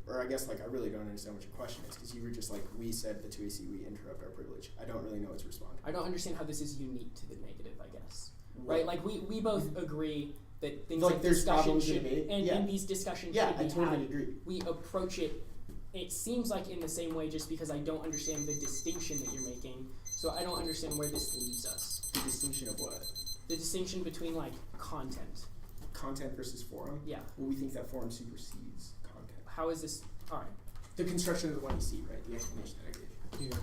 or I guess like I really don't understand what your question is, because you were just like, we said the 2AC, we interrupt our privilege. I don't really know what to respond. I don't understand how this is unique to the negative, I guess. Right? Like we both agree that things like there's discussion problems in should, debate. and Yeah. these discussions Yeah, should be I totally had. agree. We approach it, it seems like in the same way just because I don't understand the distinction that you're making. So I don't understand where this leaves us. The distinction of what? The distinction between like content. Content versus forum? Yeah. Well, we think that forum supersedes content. How is this? All right. The construction of the 1AC, right? The explanation that I gave. Here.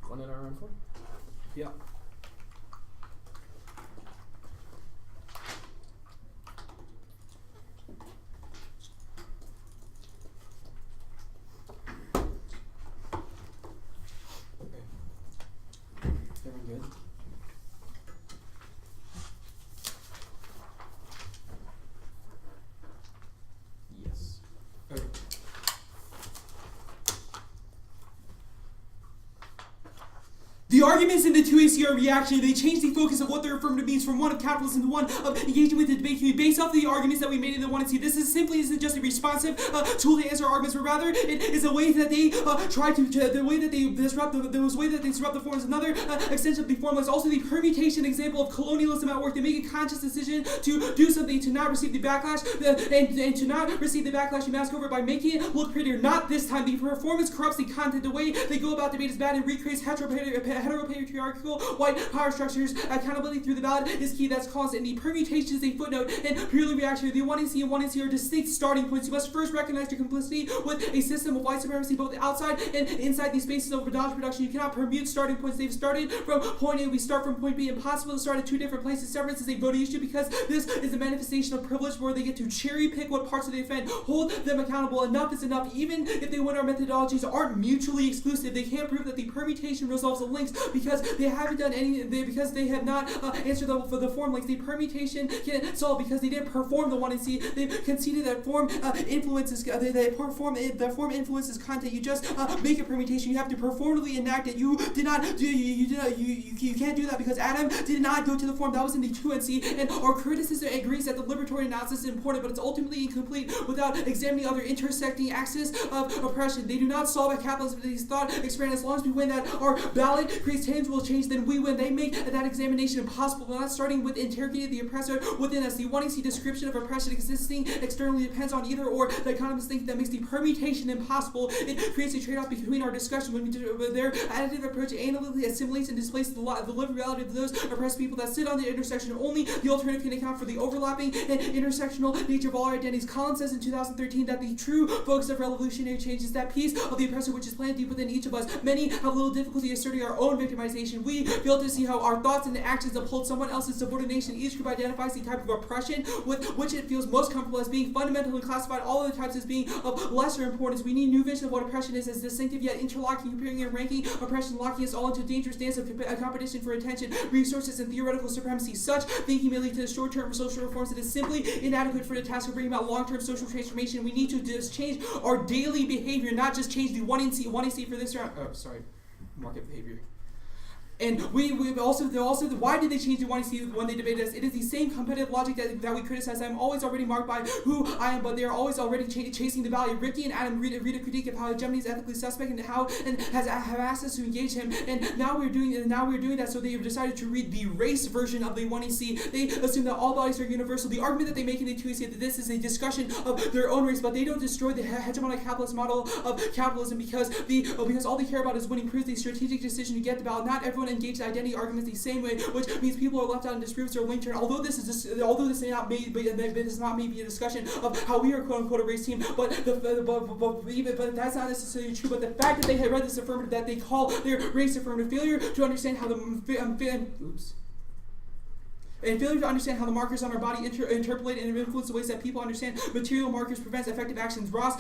One in our round 4? Yeah. Everyone good? Yes. Okay. The arguments in the 2AC are reactionary. They change the focus of what their affirmative means from one of capitalism to one of engaging with the debate community based off the arguments that we made in the 1AC. This is simply isn't just a responsive tool to answer arguments, but rather it is a way that they try to the way that they disrupt the forms. Another extension of the form is also the permutation example of colonialism at work. They make a conscious decision to do something to not receive the backlash and to not receive the backlash you mask over by making it look prettier. Not this time. The performance corrupts the content. The way they go about debate is bad and recreates heteropatriarchal white power structures. Accountability through the ballot is key. That's caused in the permutation is a footnote and purely reactionary. The 1AC and 1AC are distinct starting points. You must first recognize your complicity with a system of white supremacy both outside and inside these spaces of dodge production. You cannot permute starting points. They've started from point A. We start from point B. Impossible to start at two different places. Severance is a voting issue because this is a manifestation of privilege where they get to cherry pick what parts of the offend, hold them accountable. Enough is enough. Even if they win, our methodologies aren't mutually exclusive. They can't prove that the permutation resolves the links because they haven't done any. Because they have not answered for the form links. The permutation can solve because they didn't perform the 1AC. They've conceded that form influences. The form influences content. You just make a permutation. You have to performatively enact it. You did not. You can't do that because Adam did not go to the form. That was in the 2NC. And our criticism agrees that the liberatory analysis is important, but it's ultimately incomplete without examining other intersecting axes of oppression. They do not solve a capitalist thought experiment. As long as we win that our ballot creates tangible change, then we win. They make that examination impossible. We're not starting with interrogating the oppressor within us. The 1AC description of oppression existing externally depends on either or. The economists think that makes the permutation impossible. It creates a trade-off between our discussion when their additive approach analytically assimilates and displaces the lived reality of those oppressed people that sit on the intersection. Only the alternative can account for the overlapping and intersectional nature of all our identities. Collins says in 2013 that the true focus of revolutionary change is that piece of the oppressor which is planted deep within each of us. Many have little difficulty asserting our own victimization. We fail to see how our thoughts and actions uphold someone else's subordination. Each group identifies the type of oppression with which it feels most comfortable as being fundamental and classified all other types as being of lesser importance. We need new vision of what oppression is as distinctive yet interlocking, comparing and ranking oppression, locking us all into a dangerous dance of competition for attention, resources, and theoretical supremacy. Such thinking may lead to short-term social reforms that is simply inadequate for the task of bringing about long-term social transformation. We need to just change our daily behavior, not just change the 1AC for this round. Oh, sorry, market behavior. And we also why did they change the 1AC when they debated us? It is the same competitive logic that we criticize. I'm always already marked by who I am, but they are always already chasing the value. Ricky and Adam read a critique of how Gemini is ethically suspect and have asked us to engage him. And now we're doing that. So they have decided to read the race version of the 1AC. They assume that all bodies are universal. The argument that they make in the 2AC is that this is a discussion of their own race, but they don't destroy the hegemonic capitalist model of capitalism because all they care about is winning proves the strategic decision to get the ballot. Not everyone engaged identity arguments the same way, which means people are left out in disputes or linked. Although this may not be a discussion of how we are quote unquote a race team, but that's not necessarily true. But the fact that they had read this affirmative that they call their race affirmative, failure to understand how failure to understand how the markers on our body interpolate and influence the ways that people understand material markers prevents effective actions. Ross.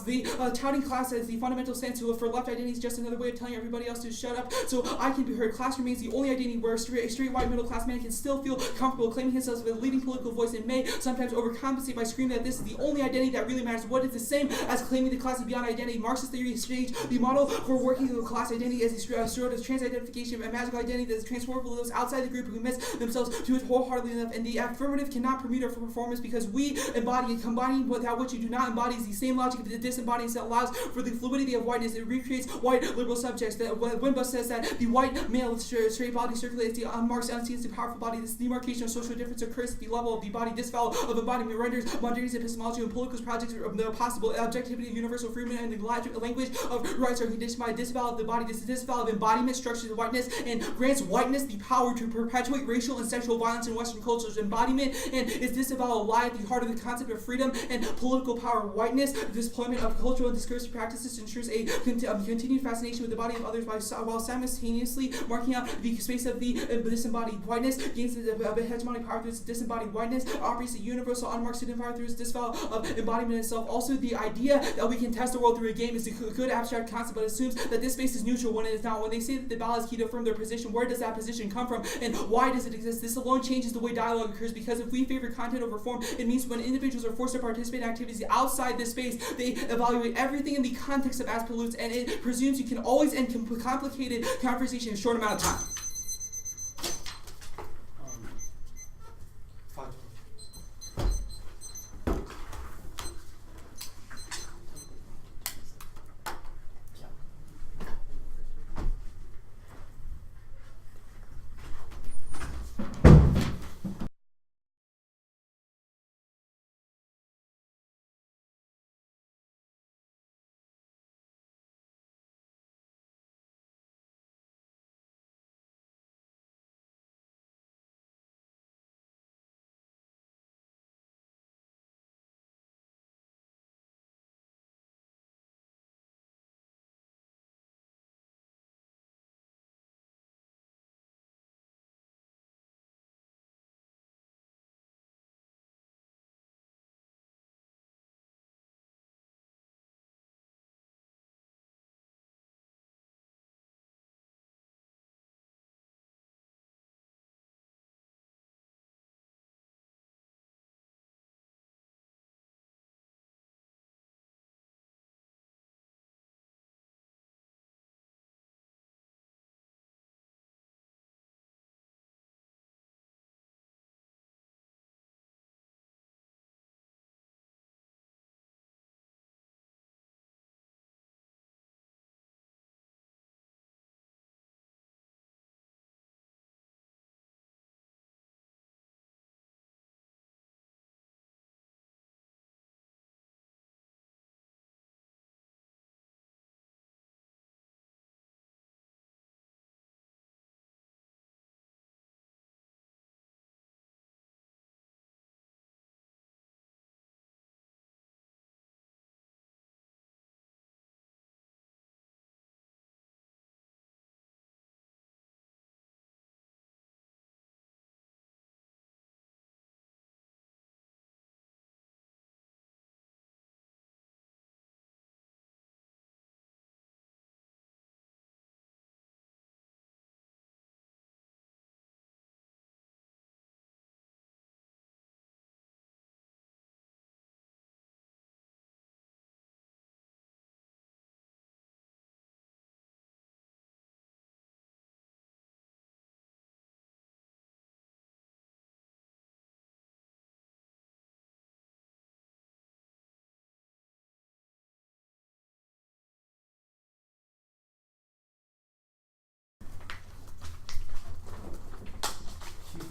The touting class as the fundamental stance for left identity is just another way of telling everybody else to shut up so I can be heard. Class remains the only identity where a straight white middle class man can still feel comfortable claiming himself as a leading political voice and may sometimes overcompensate by screaming that this is the only identity that really matters. What is the same as claiming the class is beyond identity? Marxist theory exchange the model for working class identity as a sort of trans-identification, a magical identity that is transformable to those outside the group who miss themselves to it wholeheartedly enough, and the affirmative cannot permit our performance because we embody it. Combining with that which you do not embody is the same logic of the disembodience that allows for the fluidity of whiteness. It recreates white liberal subjects. Wimba says that the white male straight body circulates the unmarked, unseen, the powerful body. This demarcation of social difference occurs at the level of the body. Disavowal of embodiment renders modernity's epistemology and political projects of the possible objectivity of universal freedom and the language of rights are conditioned by disavowal of the body. This disavowal of embodiment structures whiteness and grants whiteness the power to perpetuate racial and sexual violence in Western culture's embodiment, and its disavowal lie at the heart of the concept of freedom and political power. Whiteness, the deployment of cultural and discursive practices ensures a continued fascination with the body of others while simultaneously marking out the space of the disembodied. Whiteness gains the hegemonic power through its disembodied. Whiteness operates the universal unmarked student power through its disavowal of embodiment itself. Also, the idea that we can test the world through a game is a good abstract concept, but assumes that this space is neutral when it is not. When they say that the ballot is key to affirm their position, where does that position come from, and why does it exist? This alone changes the way dialogue occurs, because if we favor content over form, it means when individuals are forced to participate in activities outside this space, they evaluate everything in the context of as pollutes, and it presumes you can always end complicated conversation in a short amount of time.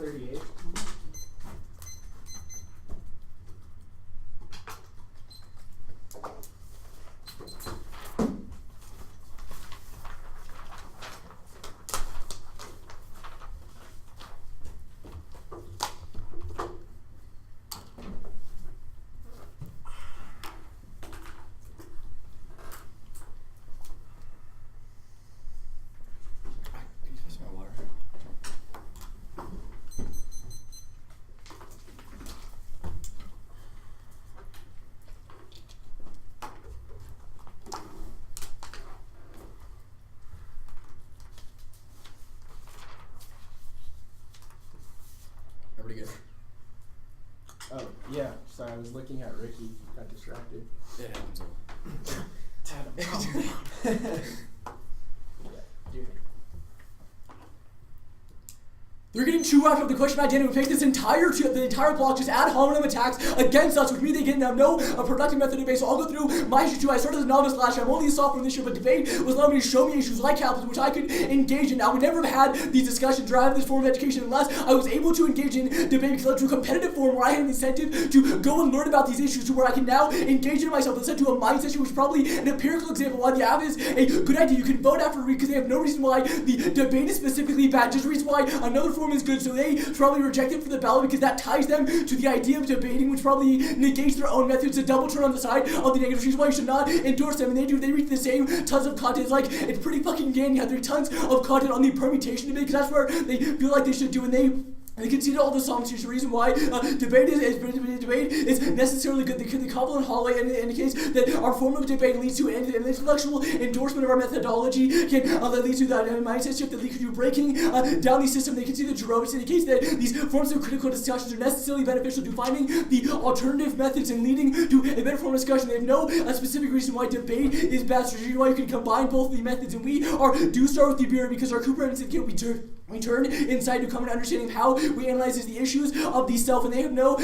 38. Everybody good? Oh, yeah. Sorry, I was looking at Ricky. Got distracted. It happens. They're getting too wrapped up in the question of identity. We face this the entire block just ad hominem attacks against us, which means they get no productive method of debate. So I'll go through my issue too. I started as a novice last year. I'm only a sophomore this year, but debate was allowing me to show me issues like capitalism, which I could engage in. Now, we never have had these discussions or have this form of education unless I was able to engage in debate because it led to a competitive form where I had an incentive to go and learn about these issues to where I can now engage in myself. This led to a mindset issue, which is probably an empirical example why the app is a good idea. You can vote after a read because they have no reason why the debate is specifically bad, just a reason why another form is good. So they probably reject it for the ballot because that ties them to the idea of debating, which probably negates their own methods to double turn on the side of the negative. Which is why you should not endorse them. And they reach the same tons of content. It's like, it's pretty fucking gay. You have there tons of content on the permutation debate because that's where they feel like they should do, and they conceded all the songs. Here's the reason why debate is necessarily good. The Cobble and Holloway indicates that our form of debate leads to an intellectual endorsement of our methodology. Can that leads to that mindset shift that leads to breaking down the system. They concede that Jerome indicates that these forms of critical discussions are necessarily beneficial to finding the alternative methods and leading to a better form of discussion. They have no specific reason why debate is bad strategy, why you can combine both of the methods. And we do start with the beer because our Cooper and Sid we turn inside to come an understanding of how we analyze the issues of the self, and they have no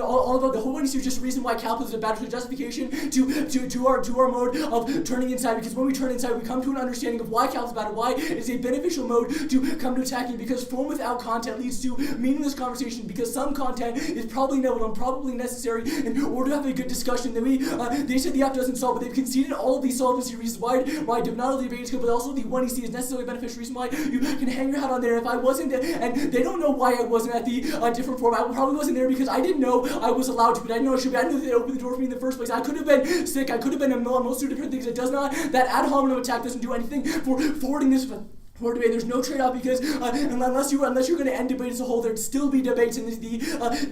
all about the whole one is just a reason why capitalism is a bad justification to our mode of turning inside, because when we turn inside we come to an understanding of why capitalism is bad and why it is a beneficial mode to come to attacking, because form without content leads to meaningless conversation, because some content is probably inevitable and probably necessary in order to have a good discussion. Then they said the app doesn't solve, but they've conceded all of these solvency reasons why not only debate is good, but also the 1EC is necessarily beneficial reason why you can hang your hat on there. If I wasn't, and they don't know why I wasn't at the different forum, I probably wasn't there because I didn't know I was allowed to, but I didn't know I should be. I didn't know they opened the door for me in the first place. I could have been sick, I could have been a multitude of different things. It does not, that ad hominem attack doesn't do anything for forwarding this for debate. There's no trade-off because unless you're going to end debate as a whole, there'd still be debates, and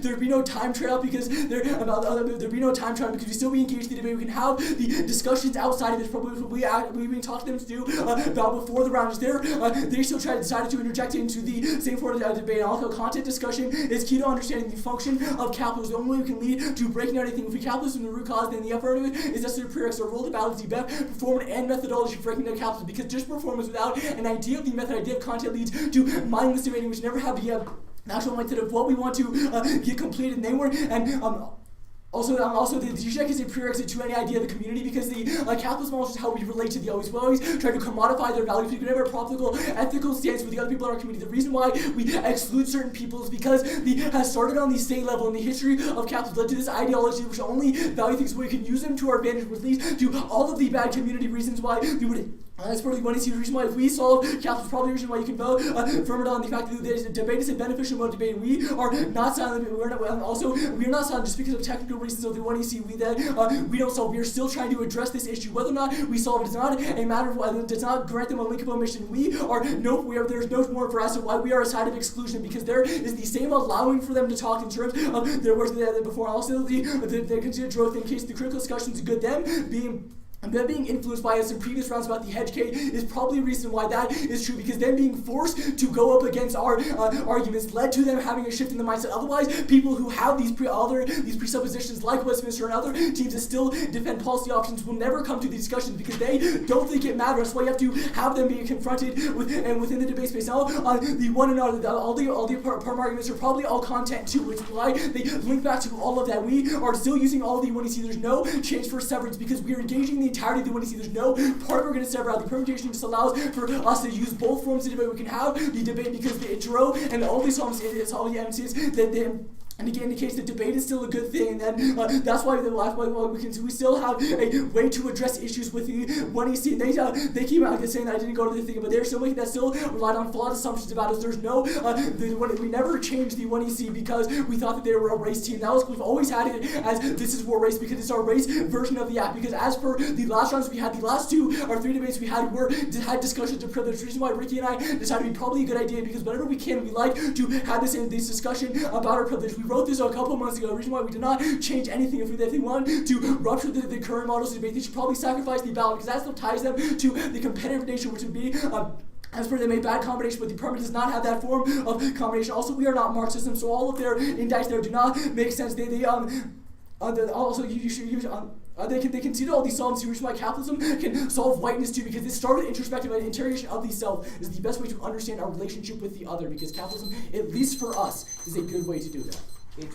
there'd be no time trade-off because there'd be no time trade-off because we still be engaged in the debate. We can have the discussions outside of this. Probably we talked to them to do about before the round is there. They still decided to interject into the same form of debate. And also, content discussion is key to understanding the function of capitalism. The only way we can lead to breaking out anything. If we capitalism the root cause, then the affirmative is necessary prerequisite. The role of balance, the best performance and methodology for breaking down capitalism, because just performance without an idea of the method, idea of content leads to mindless debating, which never have the actual mindset of what we want to get completed. And they were, and also the GCHEC is a prerequisite to any idea of the community, because the capitalist model is how we relate to the others. We always try to commodify their values. We can never have a practical, ethical stance with the other people in our community. The reason why we exclude certain people is because has started on the state level, and the history of capitalism led to this ideology which only value things where we can use them to our advantage, which leads to all of the bad community reasons why we would. That's probably one the reason why if we solve capitalism, probably the reason why you can vote affirmative on the fact that debate is a beneficial mode of debate. We are not silent. We are not silent just because of technical reasons of the 1EC. We don't solve. We are still trying to address this issue. Whether or not we solve it is not a matter of whether it does not grant them a link of omission. There's no more for us of why we are a side of exclusion, because there is the same allowing for them to talk in terms of their words before. Also, the considered growth in case the critical discussion is good. Them being influenced by us in previous rounds about the hedge case is probably a reason why that is true, because them being forced to go up against our arguments led to them having a shift in the mindset. Otherwise, people who have these presuppositions like Westminster and other teams that still defend policy options will never come to these discussions because they don't think it matters. That's why you have to have them being confronted with and within the debate space. Now, the one and all the perm arguments are probably all content too, which is why they link back to all of that. We are still using all the 1EC. There's no change for severance because we are engaging the the entirety of the 1EC. There's no part we're going to sever out. The permutation just allows for us to use both forms of debate. We can have the debate because the intro and the only songs is all the evidence is that they. And again, indicates that debate is still a good thing, and then that's why we still have a way to address issues with the 1EC. And they keep out saying that I didn't go to the thing, but they're still making that still relied on flawed assumptions about us. There's no we never changed the 1EC because we thought that they were a race team. We've always had it as this is war race because it's our race version of the act. Because as per the last rounds we had, the last 2 or 3 debates we had had discussions of privilege. The reason why Ricky and I decided to be probably a good idea because whenever we can, we like to have this discussion about our privilege. We wrote this a couple of months ago. The reason why we did not change anything if they want to rupture the current models of debate, they should probably sacrifice the ballot because that still ties them to the competitive nature, which would be as per they made bad combination, but the permit does not have that form of combination. Also, we are not Marxism, so all of their indicts there do not make sense. They can see all these solves. The reason why capitalism can solve whiteness too, because this started introspective and interrogation of the self is the best way to understand our relationship with the other. Because capitalism, at least for us, is a good way to do that. 8:25.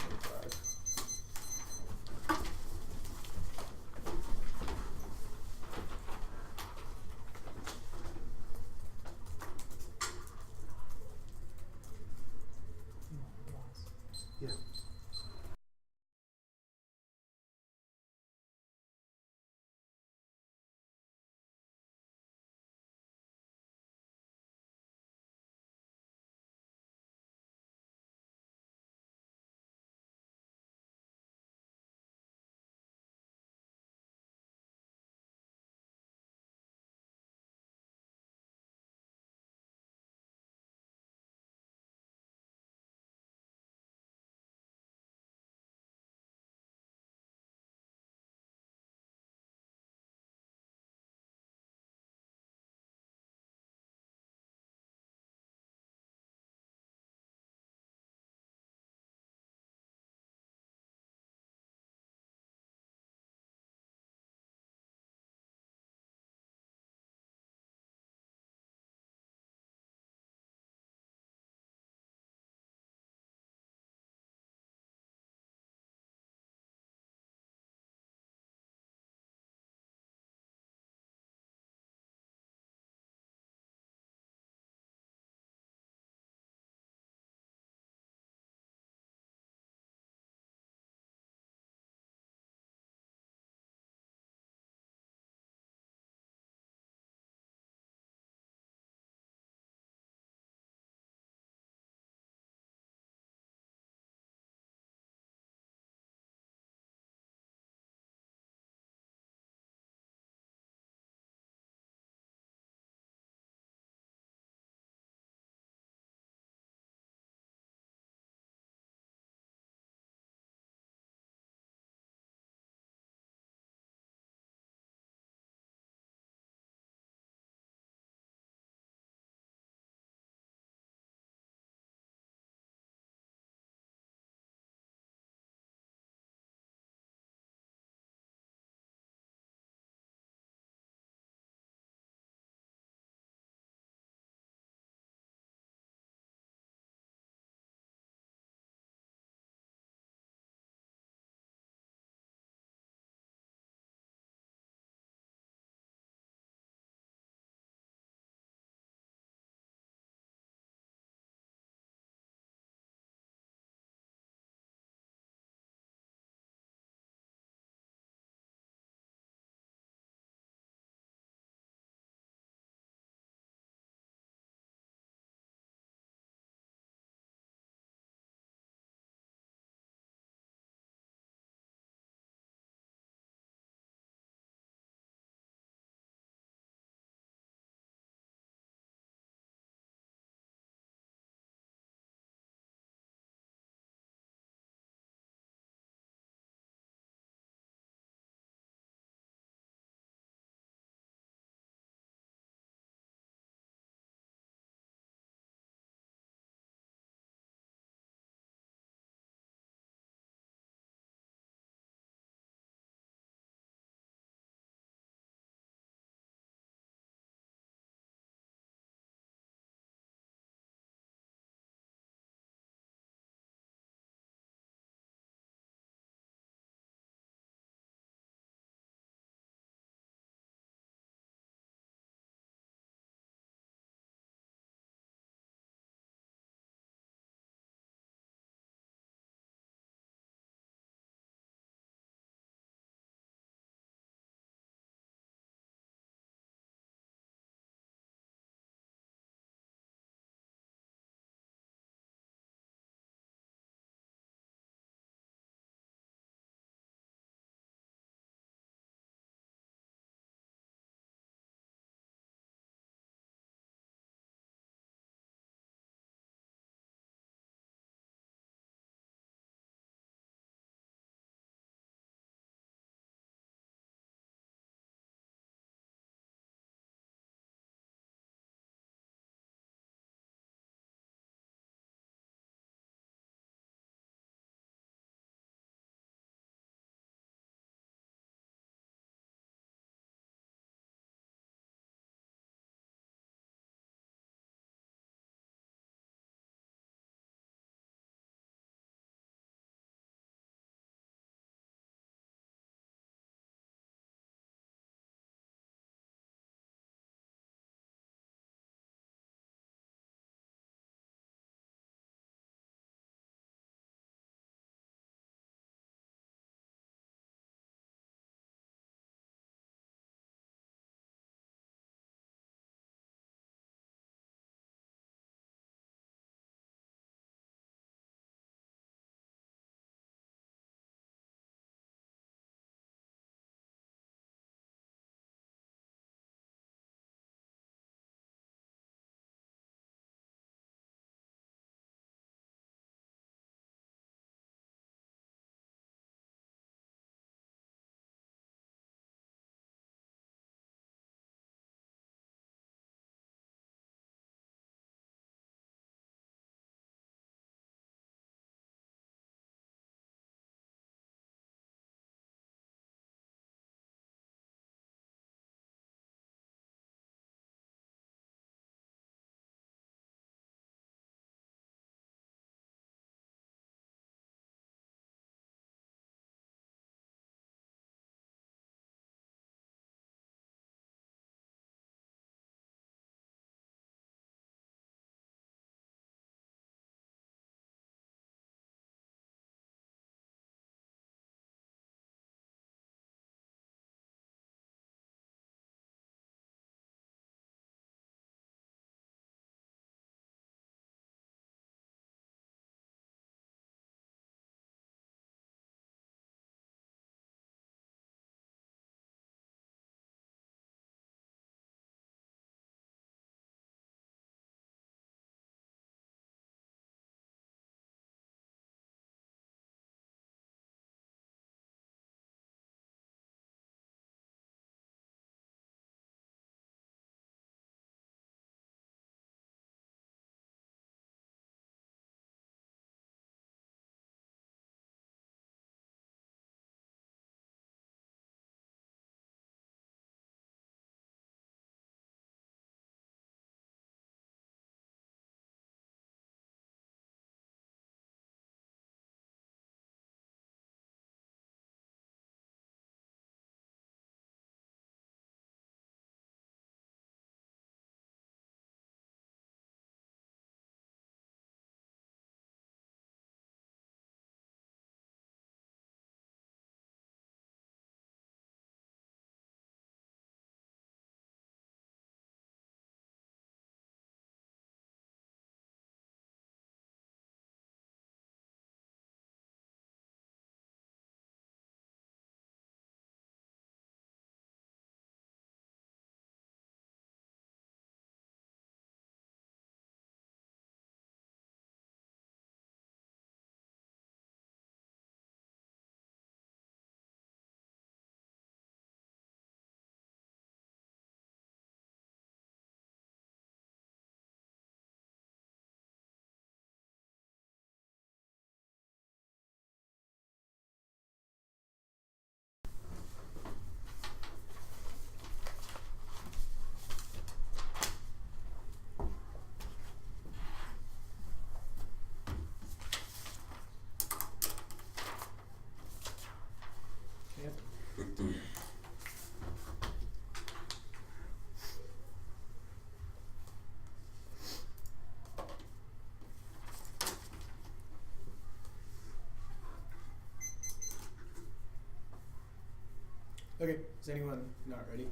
Okay, is anyone not ready?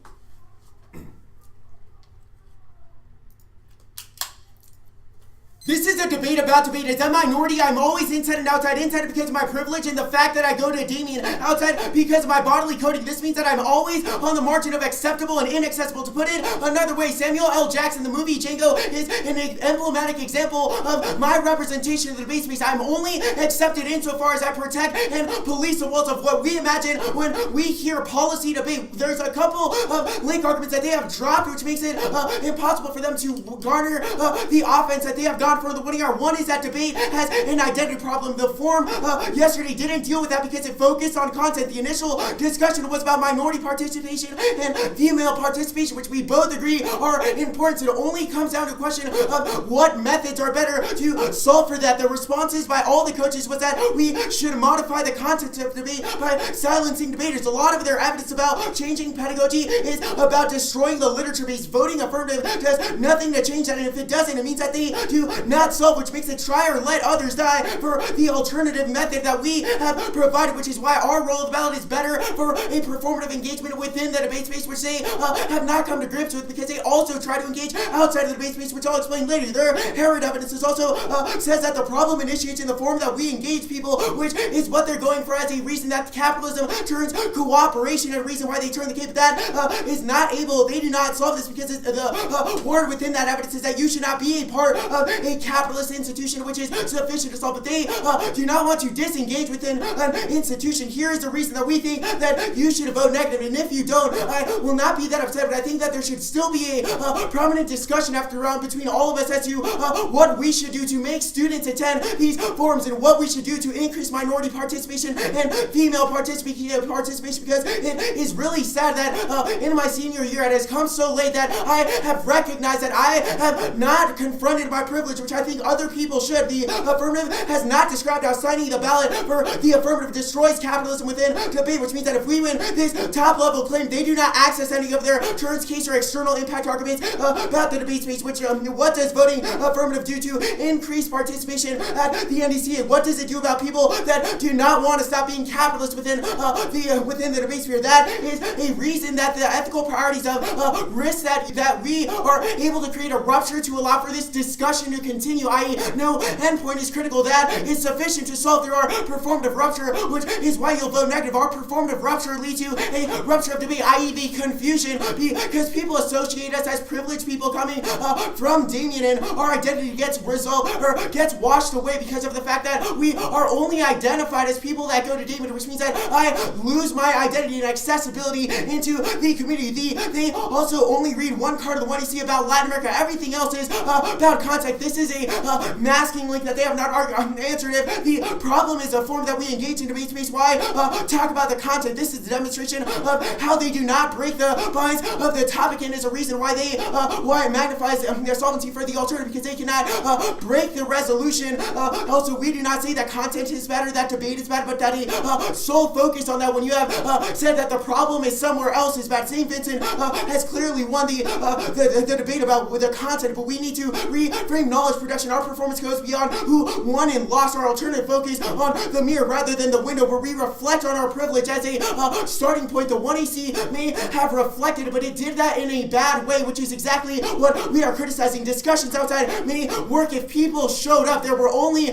This is a debate about debate. As a minority, I'm always inside and outside. Inside because of my privilege and the fact that I go to Damien. Outside because of my bodily coding. This means that I'm always on the margin of acceptable and inaccessible. To put it another way, Samuel L. Jackson, the movie Django, is an emblematic example of my representation of the debate space. I'm only accepted insofar as I protect and police the walls of what we imagine when we hear policy debate. There's a couple of link arguments that they have dropped, which makes it impossible for them to garner the offense that they have gone for the winning hour. One is that debate has an identity problem. The forum yesterday didn't deal with that because it focused on content. The initial discussion was about minority participation and female participation, which we both agree are important. So it only comes down to a question of what methods are better to solve for that. The responses by all the coaches was that we should modify the content of debate by silencing debaters. A lot of their evidence about changing pedagogy is about destroying the literature base. Voting affirmative does nothing to change that, and if it doesn't, it means that they do not solve, which makes it try or let others die for the alternative method that we have provided, which is why our role of the ballot is better for a performative engagement within the debate space, which they have not come to grips with because they also try to engage outside of the debate space, which I'll explain later. Their Herod evidence is also says that the problem initiates in the form that we engage people, which is what they're going for as a reason that capitalism turns cooperation, and a reason why they turn the cape. That is not able, they do not solve this because the word within that evidence is that you should not be a part of a capitalist institution, which is sufficient to solve, but they do not want to disengage within an institution. Here is the reason that we think that you should vote negative, and if you don't, I will not be that upset, but I think that there should still be a prominent discussion after round between all of us as to what we should do to make students attend these forums and what we should do to increase minority participation and female participation, because it is really sad that in my senior year it has come so late that I have recognized that I have not confronted my privilege, which I think other people should. The affirmative has not described how signing the ballot for the affirmative destroys capitalism within debate, which means that if we win this top-level claim, they do not access any of their turns, case, or external impact arguments about the debate space, which what does voting affirmative do to increase participation at the NDCA? What does it do about people that do not want to stop being capitalist within the debate sphere? That is a reason that the ethical priorities of risk that we are able to create a rupture to allow for this discussion to continue, i.e. no endpoint is critical. That is sufficient to solve through our performative rupture, which is why you'll vote negative. Our performative rupture leads to a rupture of debate, i.e. the confusion, because people associate us as privileged people coming from Damien, and our identity gets resolved or gets washed away because of the fact that we are only identified as people that go to Damien, which means that I lose my identity and accessibility into the community. They also only read one card of the one you see about Latin America. Everything else is about contact. This is a masking link that they have not answered. If the problem is a form that we engage in debate space, why talk about the content? This is the demonstration of how they do not break the binds of the topic, and is a reason why why it magnifies their solvency for the alternative, because they cannot break the resolution. Also, we do not say that content is better, that debate is bad, but that a sole focus on that when you have said that the problem is somewhere else is bad. St. Vincent has clearly won the debate about the content, but we need to reframe knowledge production. Our performance goes beyond who won and lost. Our alternative focus on the mirror rather than the window, where we reflect on our privilege as a starting point. The 1AC may have reflected, but it did that in a bad way, which is exactly what we are criticizing. Discussions outside may work if people showed up. There were only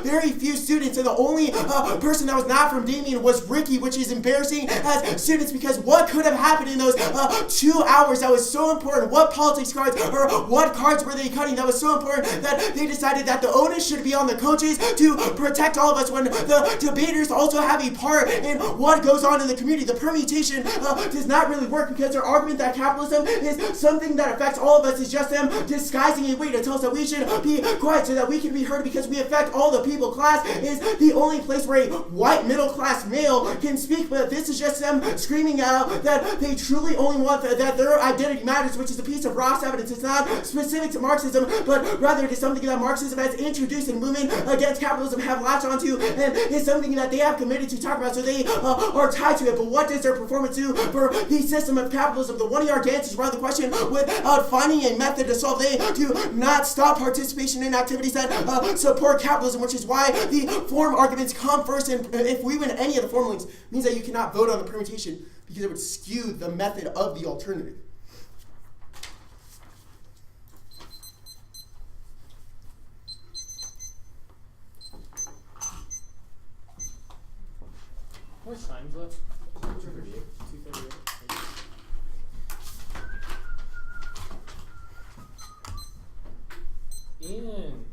very few students, and the only person that was not from Damien was Ricky, which is embarrassing as students, because what could have happened in those 2 hours that was so important? What politics cards or what cards were they cutting that was so important that they decided that the onus should be on the coaches to protect all of us, when the debaters also have a part in what goes on in the community? The permutation does not really work, because their argument that capitalism is something that affects all of us is just them disguising a way to tell us that we should be quiet so that we can be heard because we affect all the people. Class is the only place where a white middle class male can speak, but this is just them screaming out that they truly only want that their identity matters, which is a piece of Ross evidence. It's not specific to Marxism, but rather it is something that Marxism has introduced and movement against capitalism have latched onto, and it's something that they have committed to talk about, so they are tied to it. But what does their performance do for the system of capitalism? The one-yard dance is rather the question without finding a method to solve. They do not stop participation in activities that support capitalism, which is why the form arguments come first. And if we win any of the form links, means that you cannot vote on the permutation because it would skew the method of the alternative. How much time's left? 2:38. 2:38. Ian.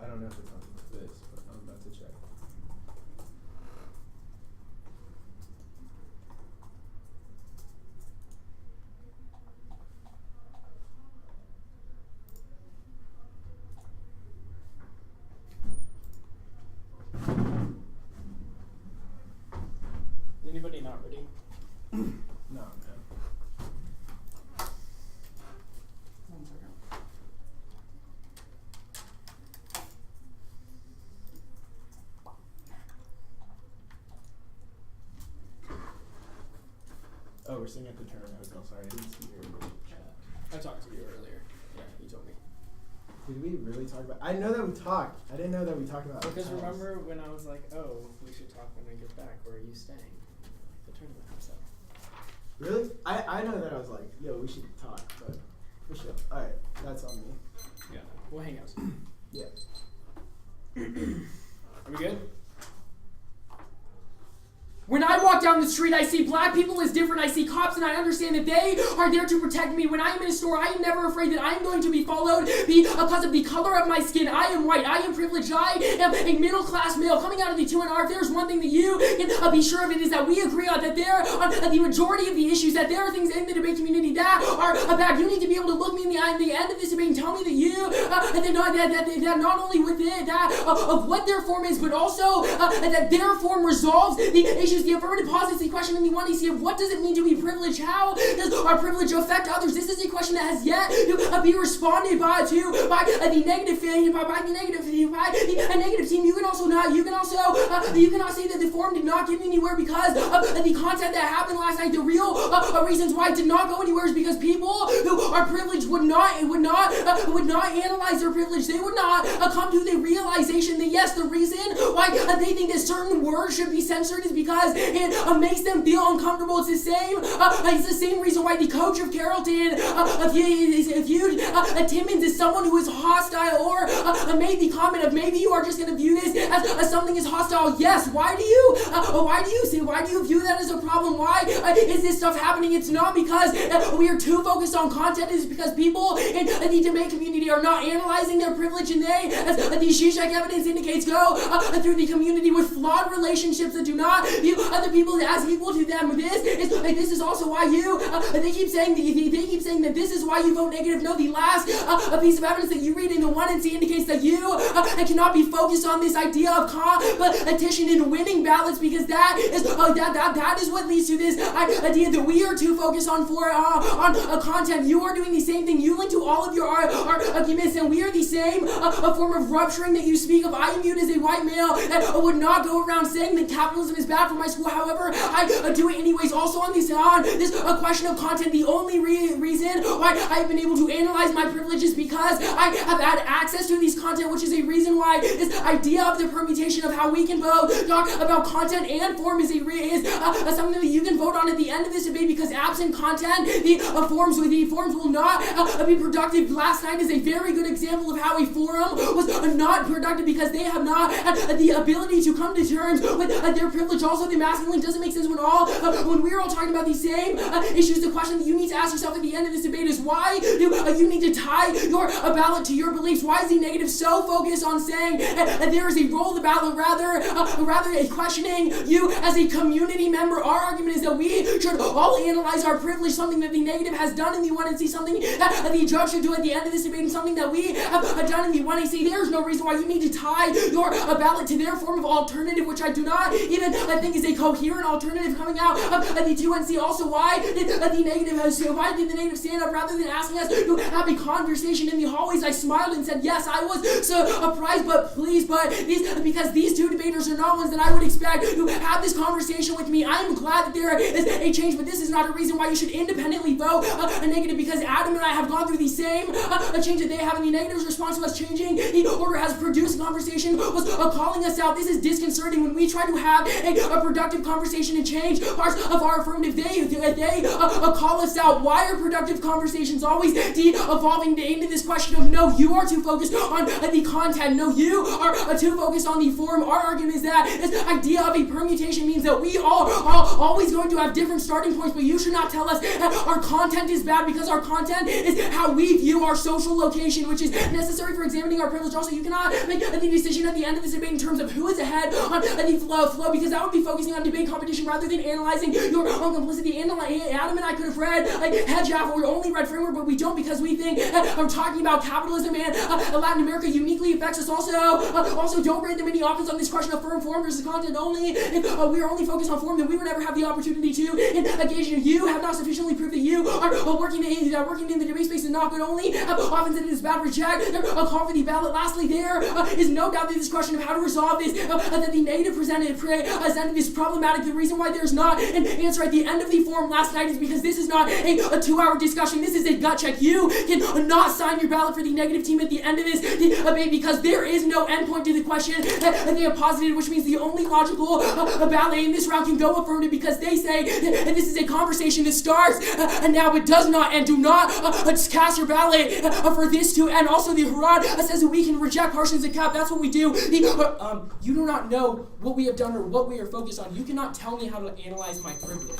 I don't know if it's on this, but I'm about to check. Is anybody not we're sitting at the tournament hotel. Sorry, I didn't see your chat. I talked to you earlier. Yeah, you told me. Did we really talk about? I know that we talked. I didn't know that we talked about. Because hotels. remember when I was like, oh, we should talk when I get back. Where are you staying? The tournament hotel. Really? I know that I was like, yo, we should talk, but we should. All right, that's on me. Yeah, we'll hang out. Yeah. Are we good? When I walk down the street, I see black people as different. I see cops, and I understand that they are there to protect me. When I am in a store, I am never afraid that I am going to be followed because of the color of my skin. I am white. I am privileged. I am a middle-class male coming out of the 2NR. If there's one thing that you can be sure of, it is that we agree on that there on the majority of the issues, that there are things in the debate community that are bad. You need to be able to look me in the eye at the end of this debate and tell me that you that not only with it of what their form is, but also that their form resolves the issues. The affirmative pause is the question in the 1DC of what does it mean to be privileged? How does our privilege affect others? This is a question that has yet to be responded by the negative team. You can also say that the forum did not get me anywhere because of the content that happened last night. The real reasons why it did not go anywhere is because people who are privileged would not analyze their privilege. They would not come to the realization that yes, the reason why they think that certain words should be censored is because it makes them feel uncomfortable. It's the same reason why the coach of Carrollton viewed Timmons as someone who is hostile, or made the comment of maybe you are just going to view this as something as hostile. Yes. Why do you view that as a problem? Why is this stuff happening? It's not because we are too focused on content. It's because people in the debate community are not analyzing their privilege, and they, as the Zizek evidence indicates, go through the community with flawed relationships that do not view other people as equal to them. This is also why they keep saying that this is why you vote negative. No, the last piece of evidence that you read in the 1NC indicates that you cannot be focused on this idea of competition and winning ballots, because that is what leads to this idea that we are too focused on content. You are doing the same thing. You link to all of your arguments, and we are the same form of rupturing that you speak of. I am viewed as a white male that would not go around saying that capitalism is bad for my school. However, I do it anyways. Also on this question of content, the only reason why I've been able to analyze my privilege is because I have had access to these content, which is a reason why this idea of the permutation of how we can both talk about content and form is something that you can vote on at the end of this debate, because absent content, the forms will not be productive. Last night is a very good example of how a forum was not productive because they have not had the ability to come to terms with their privilege. Also, the masculine doesn't make sense when we're all talking about these same issues. The question that you need to ask yourself at the end of this debate is why do you need to tie your ballot to your beliefs? Why is the negative so focused on saying there is a role of the ballot rather questioning you as a community member? Our argument is that we should all analyze our privilege, something that the negative has done in the 1NC, something that the judge should do at the end of this debate, and something that we have done in the 1AC. There's no reason why you need to tie your ballot to their form of alternative, which I do not even think is a coherent alternative coming out of the 2NC. Also, why did the negative stand up rather than asking us to have a conversation in the hallways? I smiled and said, yes, I was surprised, because these two debaters are not ones that I would expect to have this conversation with me. I am glad that there is a change, but this is not a reason why you should independently vote a negative, because Adam and I have gone through the same change that they have, and the negative's response to us changing the order has produced a conversation was calling us out. This is disconcerting. When we try to have a productive conversation and change parts of our affirmative, they call us out. Why are productive conversations always evolving into this question of no, you are too focused on the content, no, you are too focused on the form? Our argument is that this idea of a permutation means that we are always going to have different starting points, but you should not tell us that our content is bad, because our content is how we view our social location, which is necessary for examining our privilege. Also, you cannot make the decision at the end of this debate in terms of who is ahead on the flow, because that would be focusing on debate competition rather than analyzing your own complicity. Adam and I could have read Hedgehoff, or only read Framework, but we don't, because we think I'm talking about capitalism and Latin America uniquely affects us. Also, don't rate them any offense on this question of form versus content only. If we are only focused on form, then we would never have the opportunity to engage in. You have not sufficiently proved that you are working in the debate space and not good only. Often that it is bad, reject a call for the ballot. Lastly, there is no doubt that this question of how to resolve this, that the negative presented this problematic night. The reason why there's not an answer at the end of the forum last night is because this is not a 2-hour discussion. This is a gut check. You can not sign your ballot for the negative team at the end of this debate because there is no endpoint to the question that they have posited, which means the only logical ballot in this round can go affirmative because they say this is a conversation that starts now but does not end. Do not cast your ballot for this to end. Also, the Harad says that we can reject Harshan's and Cap. That's what we do. You do not know what we have done or what we are focused on. You cannot tell me how to analyze my privilege.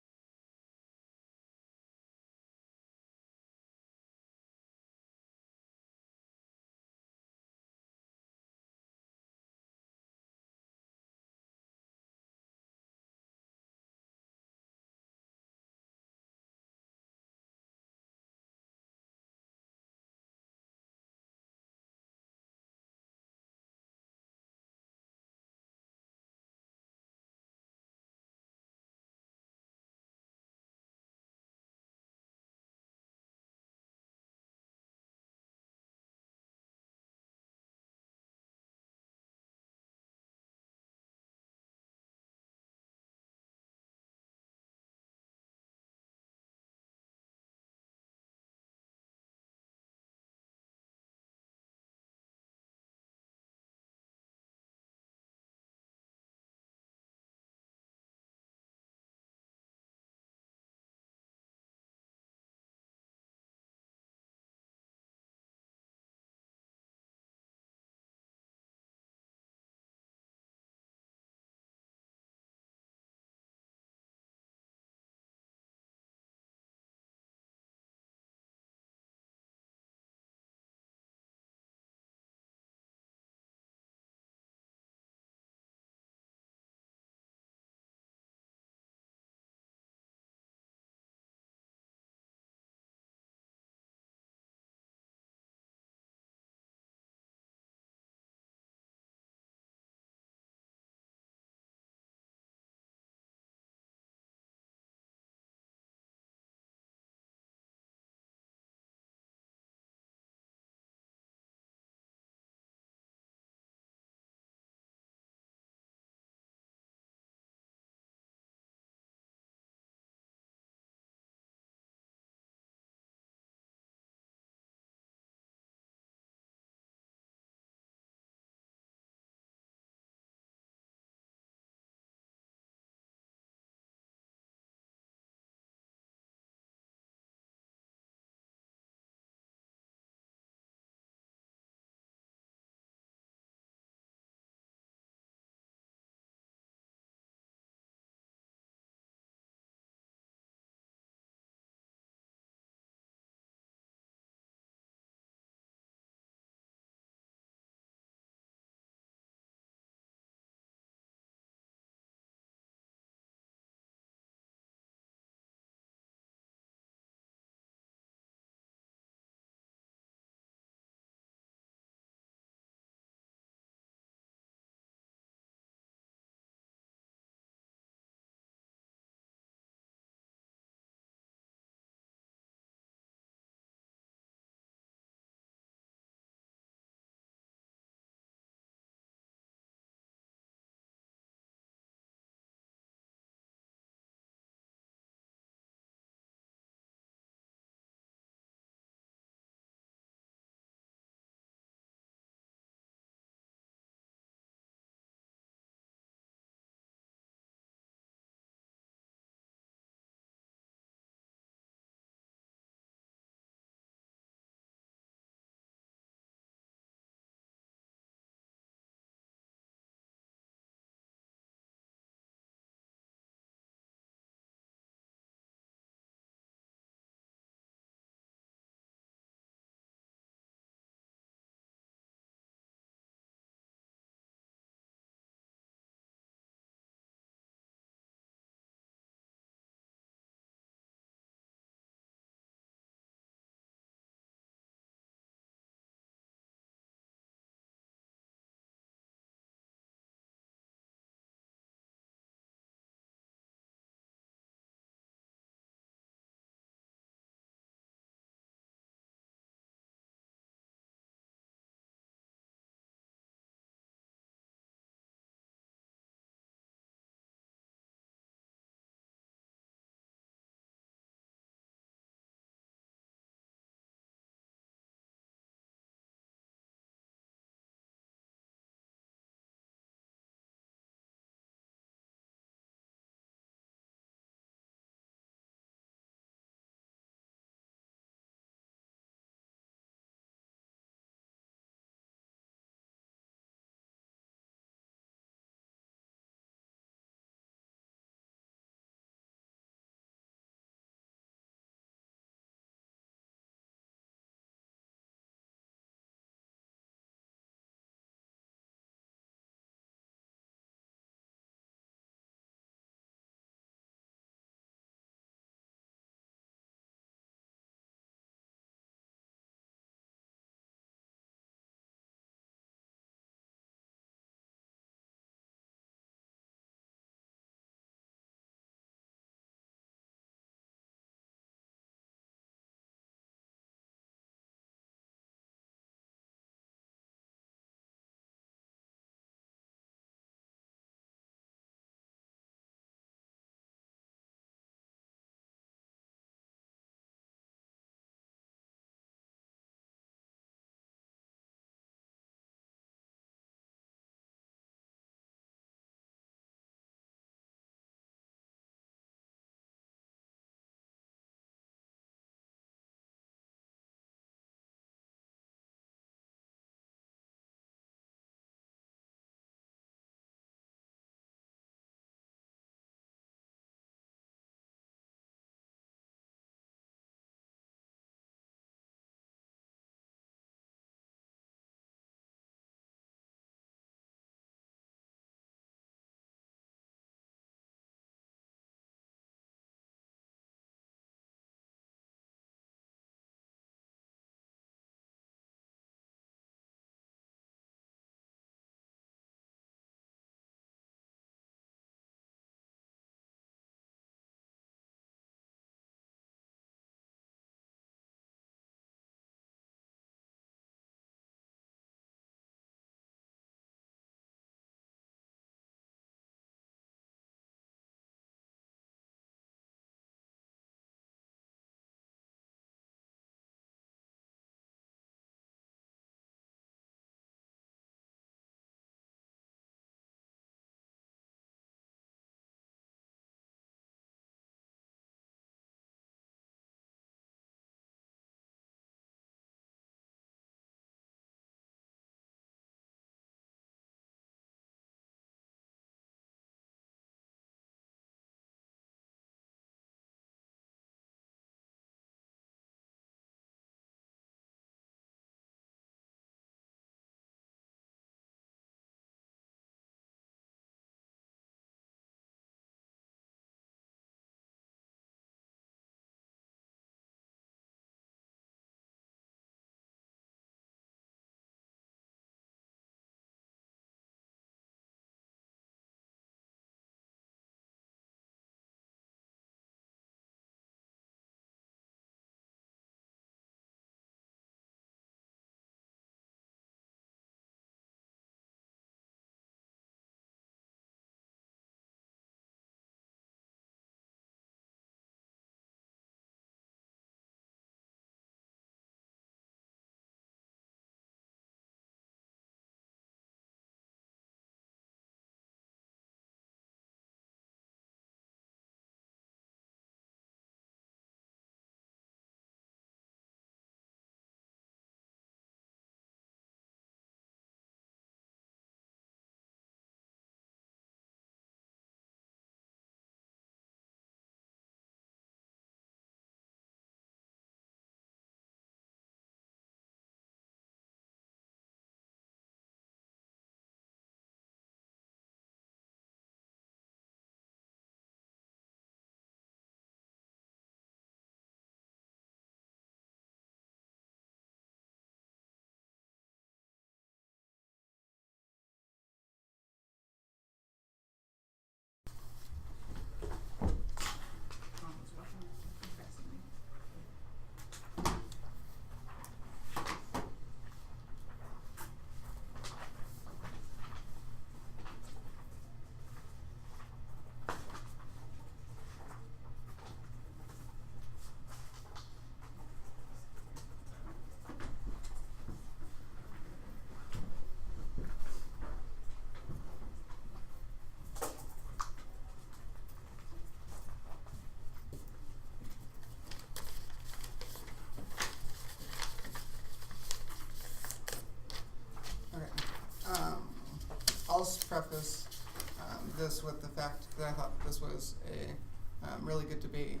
close with the fact that I thought this was a really good debate.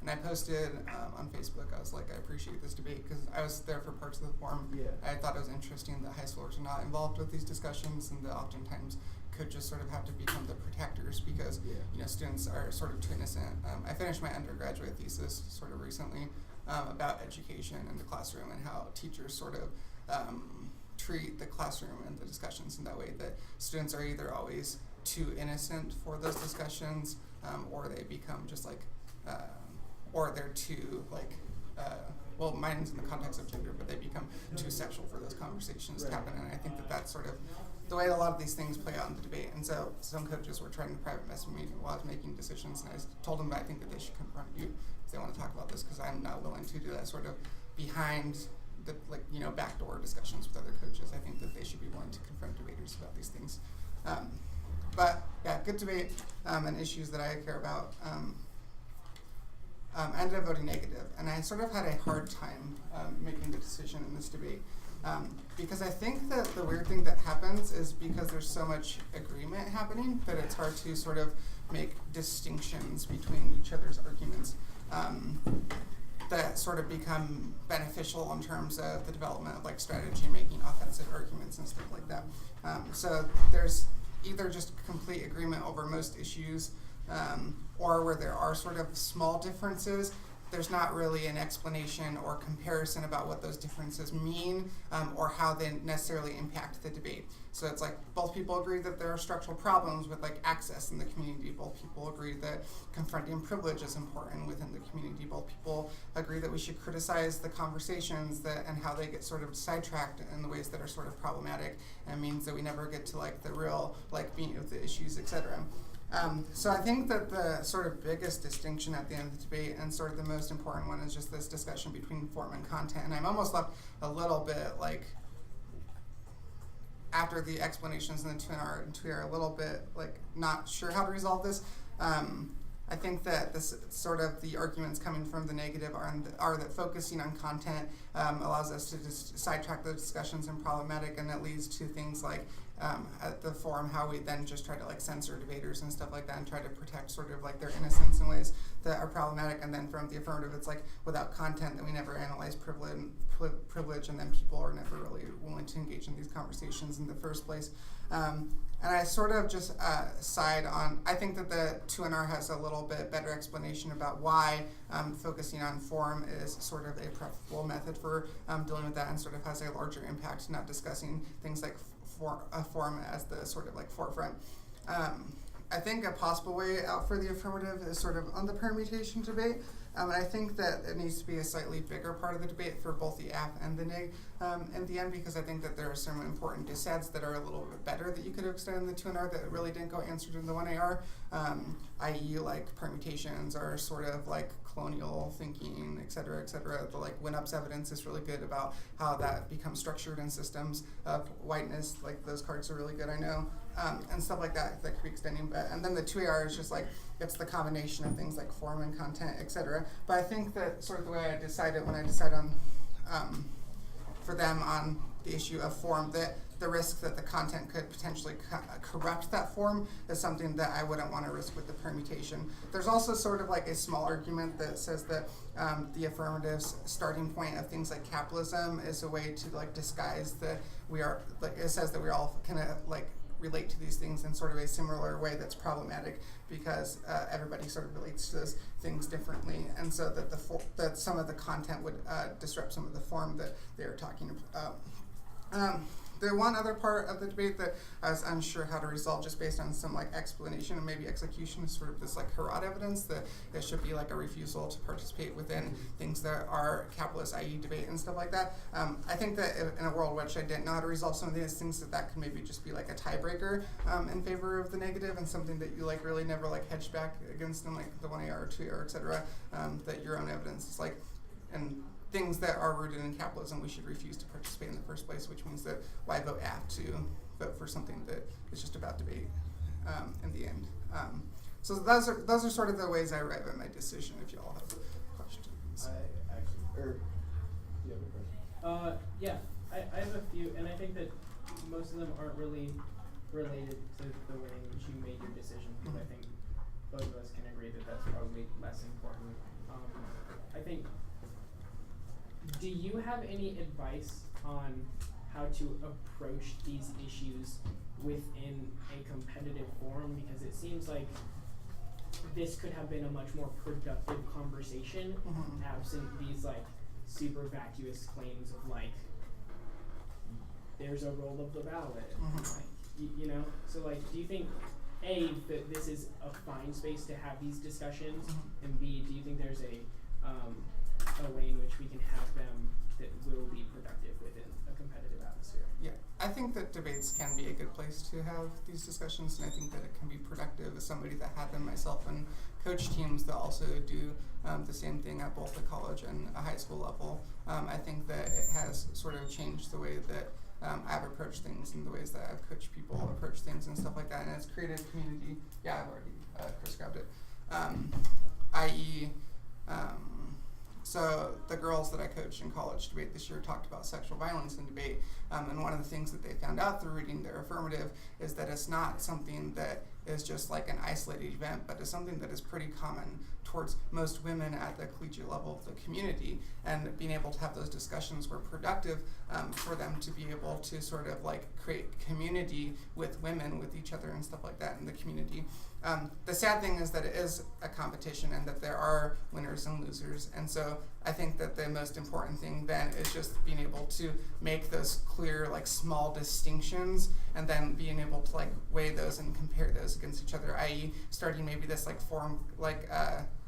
And I posted on Facebook, I was like, I appreciate this debate because I was there for parts of the forum. Yeah. I thought it was interesting that high schoolers are not involved with these discussions and that oftentimes could just sort of have to become the protectors because students are sort of too innocent. I finished my undergraduate thesis sort of recently about education in the classroom and how teachers sort of treat the classroom and the discussions in that way that students are either always too innocent for those discussions or they become just like or they're too like well, mine's in the context of gender, but they become too sexual for those conversations to happen. And I think that that's sort of the way a lot of these things play out in the debate. And so some coaches were trying to private message me while I was making decisions, and I told them that I think that they should confront you if they want to talk about this, because I'm not willing to do that sort of behind the backdoor discussions with other coaches. I think that they should be willing to confront debaters about these things. But yeah, good debate and issues that I care about. I ended up voting negative, and I sort of had a hard time making the decision in this debate because I think that the weird thing that happens is because there's so much agreement happening that it's hard to sort of make distinctions between each other's arguments that sort of become beneficial in terms of the development of like strategy making offensive arguments and stuff like that. So there's either just complete agreement over most issues or where there are sort of small differences, there's not really an explanation or comparison about what those differences mean or how they necessarily impact the debate. So it's like both people agree that there are structural problems with like access in the community. Both people agree that confronting privilege is important within the community. Both people agree that we should criticize the conversations and how they get sort of sidetracked in the ways that are sort of problematic and means that we never get to like the real like meat of the issues, etc. So I think that the sort of biggest distinction at the end of the debate and sort of the most important one is just this discussion between form and content. And I'm almost left a little bit like, after the explanations in the 2R and 2R, a little bit like not sure how to resolve this. I think that this sort of the arguments coming from the negative are that focusing on content allows us to just sidetrack the discussions and problematic, and that leads to things like at the forum how we then just try to like censor debaters and stuff like that and try to protect sort of like their innocence in ways that are problematic. And then from the affirmative, it's like without content that we never analyze privilege, and then people are never really willing to engage in these conversations in the first place. And I sort of just side on, I think that the 2NR has a little bit better explanation about why focusing on form is sort of a preferable method for dealing with that and sort of has a larger impact, not discussing things like form as the sort of like forefront. I think a possible way out for the affirmative is sort of on the permutation debate. And I think that it needs to be a slightly bigger part of the debate for both the app and the neg in the end, because I think that there are some important dissets that are a little bit better that you could have extended in the 2NR that really didn't go answered in the 1AR, i.e. like permutations are sort of like colonial thinking, et cetera, et cetera. The like Winnup's evidence is really good about how that becomes structured in systems of whiteness. Like those cards are really good, I know. And stuff like that could be extending. But and then the 2AR is just like, it's the combination of things like form and content, etc. But I think that sort of the way I decided when I decided on, for them on the issue of form, that the risk that the content could potentially corrupt that form is something that I wouldn't want to risk with the permutation. There's also sort of like a small argument that says that the affirmative's starting point of things like capitalism is a way to like disguise that we are, like it says that we all kind of like relate to these things in sort of a similar way that's problematic because everybody sort of relates to those things differently, and so that that some of the content would disrupt some of the form that they are talking about. The one other part of the debate that I was unsure how to resolve just based on some like explanation and maybe execution is sort of this like Harrod evidence that there should be like a refusal to participate within things that are capitalist, i.e. debate and stuff like that. I think that in a world which I didn't know how to resolve some of these things, that could maybe just be like a tiebreaker in favor of the negative and something that you like really never like hedge back against in like the 1AR or 2AR, et cetera, that your own evidence is like, and things that are rooted in capitalism, we should refuse to participate in the first place, which means that why vote app to vote for something that is just about debate in the end. So those are sort of the ways I arrive at my decision, if you all have questions. I actually, do you have a question? Yeah, I have a few, and I think that most of them aren't really related to the way in which you made your decision, because I think both of us can agree that that's probably less important. I think, do you have any advice on how to approach these issues within a competitive forum? Because it seems like this could have been a much more productive conversation absent these like super vacuous claims of like there's a roll of the ballot, like, you know. So like, do you think A, that this is a fine space to have these discussions, and B, do you think there's a way in which we can have them that will be productive within a competitive atmosphere? Yeah, I think that debates can be a good place to have these discussions, and I think that it can be productive. As somebody that had them myself and coach teams that also do the same thing at both the college and a high school level, I think that it has sort of changed the way that I've approached things and the ways that I've coached people approach things and stuff like that, and it's created community. Yeah, I've already, Chris grabbed it. I.e., so the girls that I coached in college debate this year talked about sexual violence in debate, and one of the things that they found out through reading their affirmative is that it's not something that is just like an isolated event, but is something that is pretty common towards most women at the collegiate level of the community, and being able to have those discussions were productive for them to be able to sort of like create community with women, with each other and stuff like that in the community. The sad thing is that it is a competition and that there are winners and losers, and so I think that the most important thing then is just being able to make those clear, like, small distinctions, and then being able to like weigh those and compare those against each other, i.e. starting maybe this like form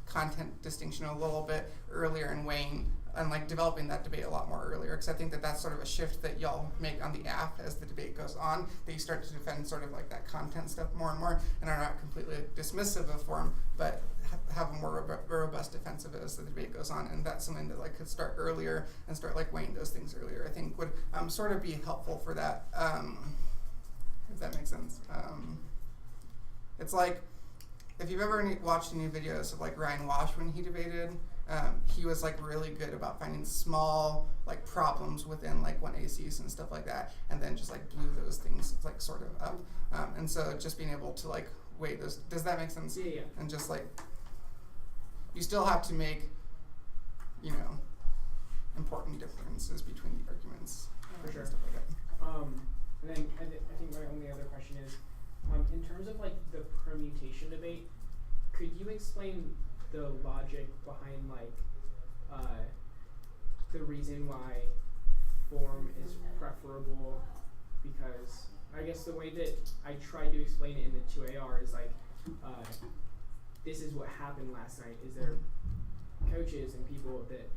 content distinction a little bit earlier and weighing and like developing that debate a lot more earlier, because I think that that's sort of a shift that y'all make on the app as the debate goes on, that you start to defend sort of like that content stuff more and more, and are not completely dismissive of form, but have a more robust defense of it as the debate goes on, and that's something that like could start earlier and start like weighing those things earlier, I think would sort of be helpful for that, if that makes sense. It's like, if you've ever watched any videos of like Ryan Wash when he debated, he was like really good about finding small like problems within like 1ACs and stuff like that, and then just like blew those things like sort of up. And so just being able to like weigh those, does that make sense? Yeah. And just like, you still have to make, you know, important differences between the arguments. For sure. And stuff like that. And then I think my only other question is, in terms of like the permutation debate, could you explain the logic behind like the reason why form is preferable? Because I guess the way that I tried to explain it in the 2AR is like, this is what happened last night, is there coaches and people that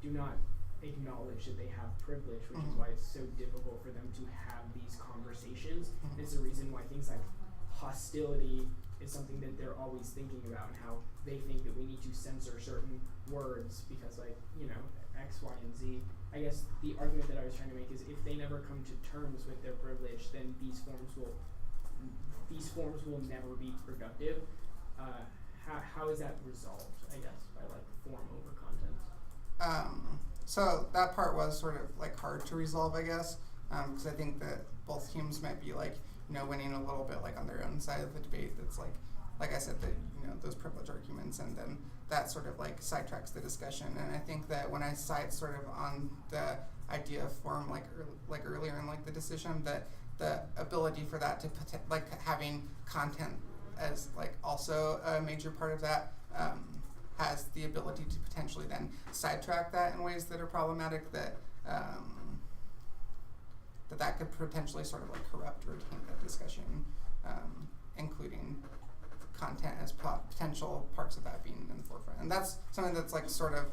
do not acknowledge that they have privilege, which is why it's so difficult for them to have these conversations. It's the reason why things like hostility is something that they're always thinking about, and how they think that we need to censor certain words because, like, you know, X, Y, and Z. I guess the argument that I was trying to make is if they never come to terms with their privilege, then these forms will never be productive. How is that resolved, I guess, by like form over content? So that part was sort of like hard to resolve, I guess, because I think that both teams might be like, you know, winning a little bit like on their own side of the debate. That's like I said, that, you know, those privilege arguments, and then that sort of like sidetracks the discussion. And I think that when I cite sort of on the idea of form like earlier in like the decision, that the ability for that to like having content as like also a major part of that has the ability to potentially then sidetrack that in ways that are problematic, that that could potentially sort of like corrupt or taint that discussion, including content as potential parts of that being in the forefront. And that's something that's like sort of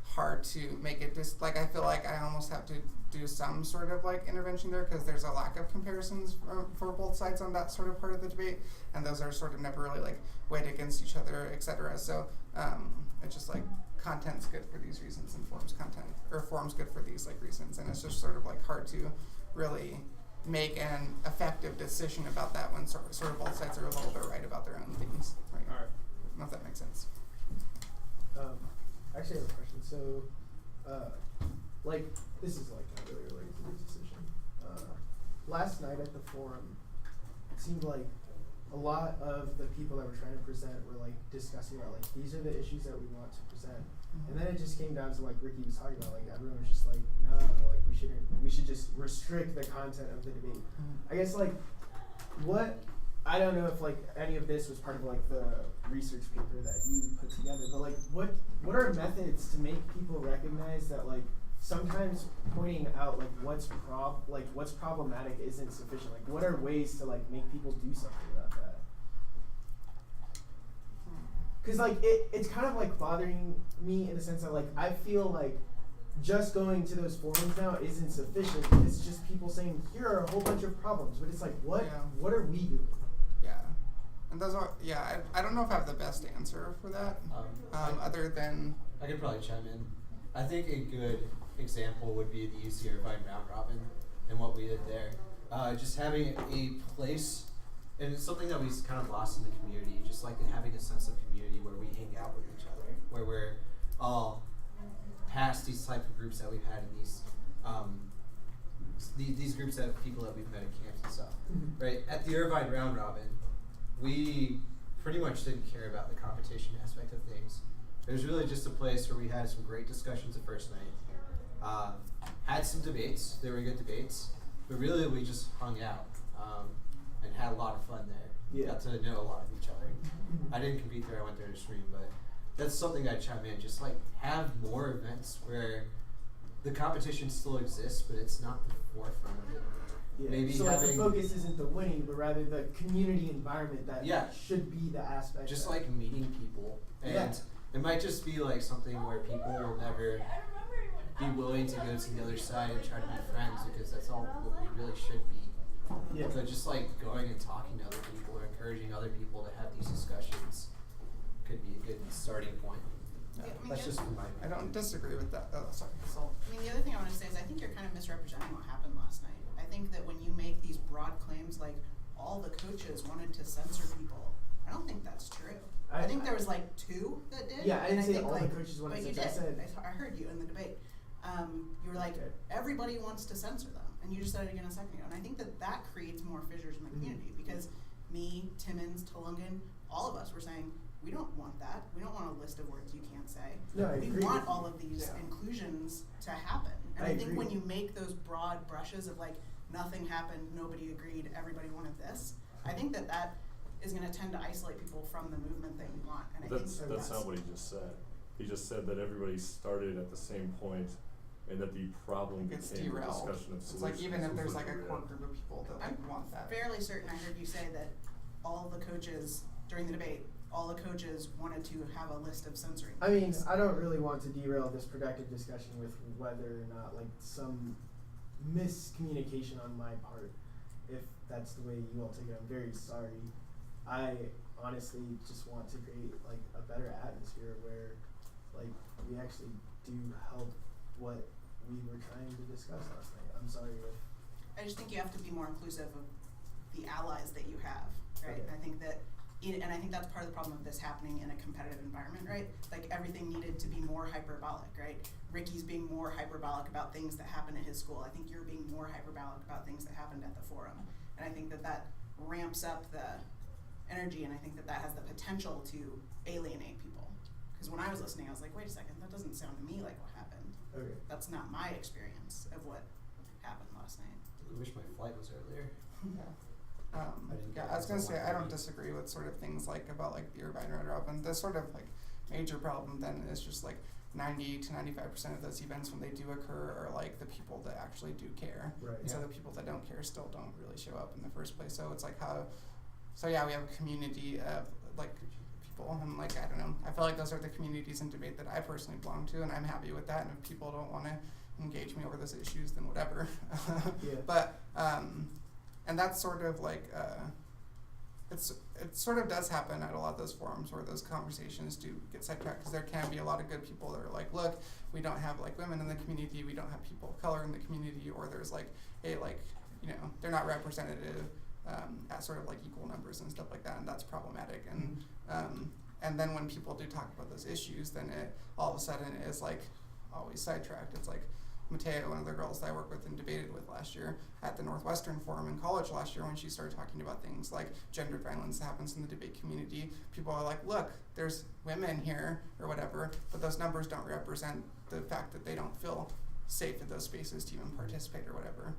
hard to make it like, I feel like I almost have to do some sort of like intervention there, because there's a lack of comparisons for both sides on that sort of part of the debate, and those are sort of never really like weighed against each other, etc. So it's just like content's good for these reasons and form's good for these like reasons, and it's just sort of like hard to really make an effective decision about that when sort of both sides are a little bit right about their own things. Right? All right. I don't know if that makes sense. Actually, I have a question. So, like, this is like not really related to this decision. Last night at the forum, seemed like a lot of the people that were trying to present were like discussing about like these are the issues that we want to present. And then it just came down to like Ricky was talking about, like everyone was just like, no, like we should just restrict the content of the debate. I guess like I don't know if like any of this was part of like the research paper that you put together, but like what are methods to make people recognize that like sometimes pointing out like what's problematic isn't sufficient? Like what are ways to like make people do something about that? Because like it's kind of like bothering me in the sense that like I feel like just going to those forums now isn't sufficient. It's just people saying here are a whole bunch of problems, but it's like what are we doing? Yeah, and those are I don't know if I have the best answer for that. Other than I could probably chime in. I think a good example would be the UC Irvine round robin and what we did there. Just having a place, and it's something that we kind of lost in the community, just like having a sense of community where we hang out with each other, where we're all past these type of groups that we've had in these groups of people that we've met at camps and stuff. Right? At the Irvine round robin, we pretty much didn't care about the competition aspect of things. It was really just a place where we had some great discussions the first night, had some debates, they were good debates, but really we just hung out and had a lot of fun there. Yeah. Got to know a lot of each other. I didn't compete there, I went there to stream, but that's something I'd chime in, just like have more events where the competition still exists, but it's not the forefront of it. Yeah. Maybe so like the having focus isn't the winning, but rather the community environment that should be the aspect. Just like meeting people, and it might just be like something where people will never be willing to go to the other side and try to be friends, because that's all what we really should be. Yeah. So just like going and talking to other people or encouraging other people to have these discussions could be a good starting point. That's just my opinion. I don't disagree with that. Oh, sorry. I mean, the other thing I want to say is I think you're kind of misrepresenting what happened last night. I think that when you make these broad claims like all the coaches wanted to censor people, I don't think that's true. I think there was like 2 that did. Yeah, I didn't say all like, the coaches wanted to censor. censor. I heard you in the debate. You were like, everybody wants to censor them. And you just said it again a second ago. And I think that creates more fissures in the community because me, Timmons, Tulungan, all of us were saying, we don't want that. We don't want a list of words you can't say. No, we want all of these inclusions to happen. And I think when you make those broad brushes of like nothing happened, nobody agreed, everybody wanted this, I think that is going to tend to isolate people from the movement that you want. And that's not what he just said. He just said that everybody started at the same point, and that the problem became a discussion of solutions. It's like even if there's like a core group of people that like want that. I'm fairly certain I heard you say that all the coaches during the debate, all the coaches wanted to have a list of censoring. I mean, I don't really want to derail this productive discussion with whether or not like some miscommunication on my part. If that's the way you all take it, I'm very sorry. I honestly just want to create like a better atmosphere where like we actually do help what we were trying to discuss last night. I'm sorry if I just think you have to be more inclusive of the allies that you have, right? Okay. I think that and I think that's part of the problem of this happening in a competitive environment, right? Like everything needed to be more hyperbolic, right? Ricky's being more hyperbolic about things that happen at his school. I think you're being more hyperbolic about things that happened at the forum. And I think that ramps up the energy, and I think that has the potential to alienate people. Because when I was listening, I was like, wait a second, that doesn't sound to me like what happened. Okay. That's not my experience of what happened last night. I wish my flight was earlier. I was gonna say I don't disagree with sort of things like about like the Irvine round robin. The sort of like major problem then is just like 90 to 95% of those events when they do occur are like the people that actually do care. Right. And so the people that don't care still don't really show up in the first place. So it's like we have a community of like people, and like I don't know. I feel like those are the communities in debate that I personally belong to, and I'm happy with that. And if people don't want to engage me over those issues, then whatever. But and that's sort of like it sort of does happen at a lot of those forums where those conversations do get sidetracked, because there can be a lot of good people that are like, look, we don't have like women in the community, we don't have people of color in the community, or there's like they're not representative at sort of like equal numbers and stuff like that, and that's problematic. And then when people do talk about those issues, then it all of a sudden is like always sidetracked. It's like, Mateo, one of the girls that I worked with and debated with last year at the Northwestern Forum in college last year, when she started talking about things like gendered violence that happens in the debate community, people are like, look, there's women here or whatever, but those numbers don't represent the fact that they don't feel safe in those spaces to even participate or whatever.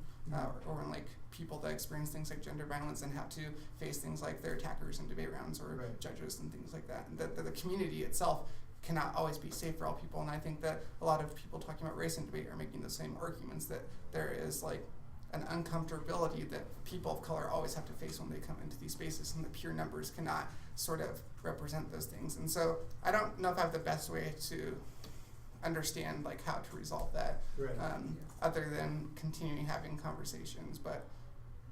Or when like people that experience things like gender violence and have to face things like their attackers in debate rounds or judges and things like that. And that the community itself cannot always be safe for all people. And I think that a lot of people talking about race in debate are making the same arguments, that there is like an uncomfortability that people of color always have to face when they come into these spaces, and the pure numbers cannot sort of represent those things. And so I don't know if I have the best way to understand like how to resolve that, other than continuing having conversations, but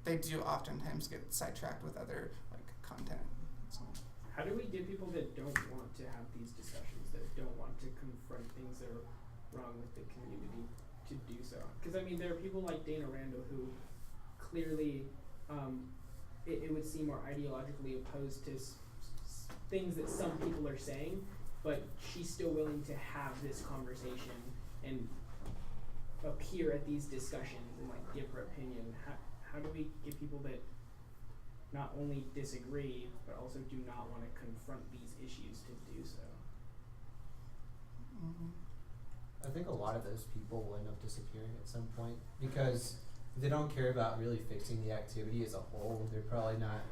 they do oftentimes get sidetracked with other like content. So how do we get people that don't want to have these discussions, that don't want to confront things that are wrong with the community, to do so? Because I mean, there are people like Dana Randall who clearly it would seem are ideologically opposed to things that some people are saying, but she's still willing to have this conversation and appear at these discussions and like give her opinion. How do we get people that not only disagree but also do not want to confront these issues to do so? I think a lot of those people will end up disappearing at some point, because if they don't care about really fixing the activity as a whole, they're probably not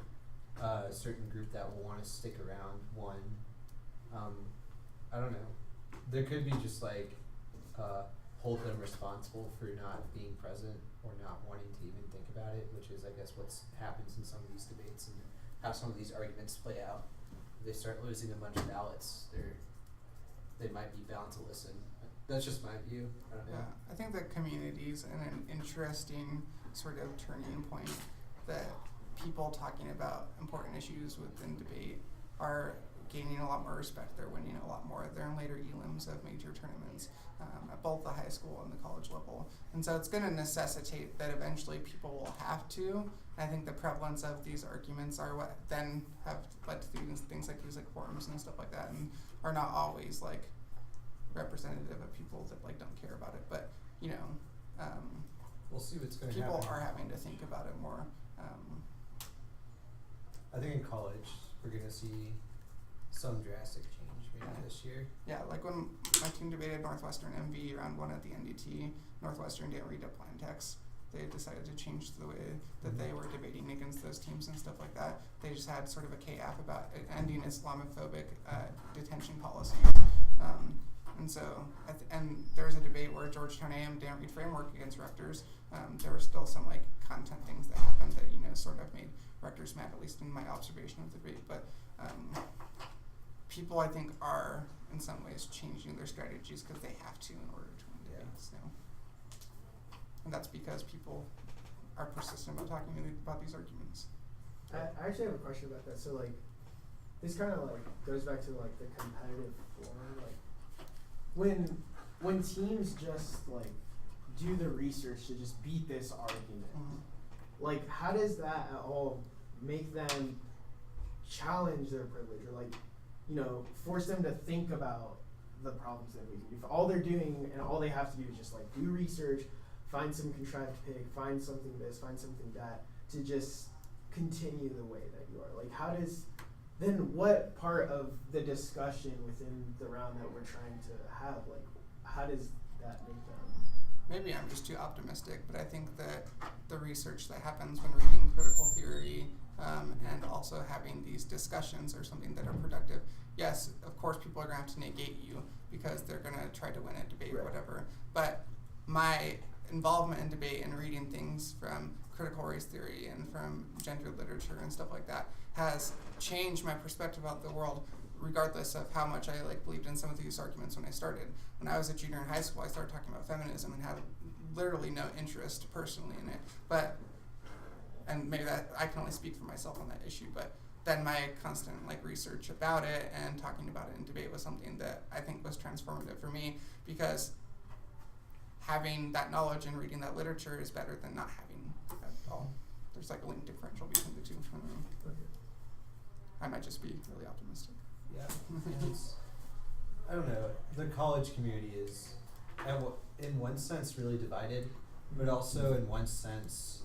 a certain group that will want to stick around. I don't know. There could be just like hold them responsible for not being present or not wanting to even think about it, which is, I guess, what's happens in some of these debates and how some of these arguments play out. If they start losing a bunch of ballots, they might be bound to listen. That's just my view. I don't know. Yeah, I think that community's an interesting sort of turning point, that people talking about important issues within debate are gaining a lot more respect. They're winning a lot more. They're in later elims of major tournaments at both the high school and the college level. And so it's going to necessitate that eventually people will have to. And I think the prevalence of these arguments are what then have led to things like these like forums and stuff like that, and are not always like representative of people that like don't care about it. But you know, we'll see what's going to happen. People are having to think about it more. I think in college we're going to see some drastic change maybe this year. Yeah, like when my team debated Northwestern MV round 1 at the NDT, Northwestern didn't read up line text. They decided to change the way that they were debating against those teams and stuff like that. They just had sort of a KF about ending Islamophobic detention policies. And so, and there was a debate where Georgetown AM didn't read framework against rectors. There were still some like content things that happened that, you know, sort of made rectors mad, at least in my observation of the debate. But people, I think, are in some ways changing their strategies because they have to in order to win debates. So, and that's because people are persistent about talking about these arguments. I actually have a question about that. So like, this kind of like goes back to like the competitive form. Like, when teams just like do the research to just beat this argument, like how does that at all make them challenge their privilege, or like, you know, force them to think about the problems that we do? If all they're doing and all they have to do is just like do research, find some contrived pig, find something this, find something that, to just continue the way that you are. Like, how does, then what part of the discussion within the round that we're trying to have, like, how does that make them? Maybe I'm just too optimistic, but I think that the research that happens when reading critical theory and also having these discussions are something that are productive. Yes, of course, people are going to have to negate you because they're going to try to win a debate or whatever. But my involvement in debate and reading things from critical race theory and from gender literature and stuff like that has changed my perspective about the world, regardless of how much I like believed in some of these arguments when I started. When I was a junior in high school, I started talking about feminism and had literally no interest personally in it. And maybe that I can only speak for myself on that issue, but then my constant like research about it and talking about it in debate was something that I think was transformative for me, because having that knowledge and reading that literature is better than not having at all. There's like a link differential between the two for me. I might just be really optimistic. Yeah, I don't know. The college community is, in one sense really divided, but also in one sense,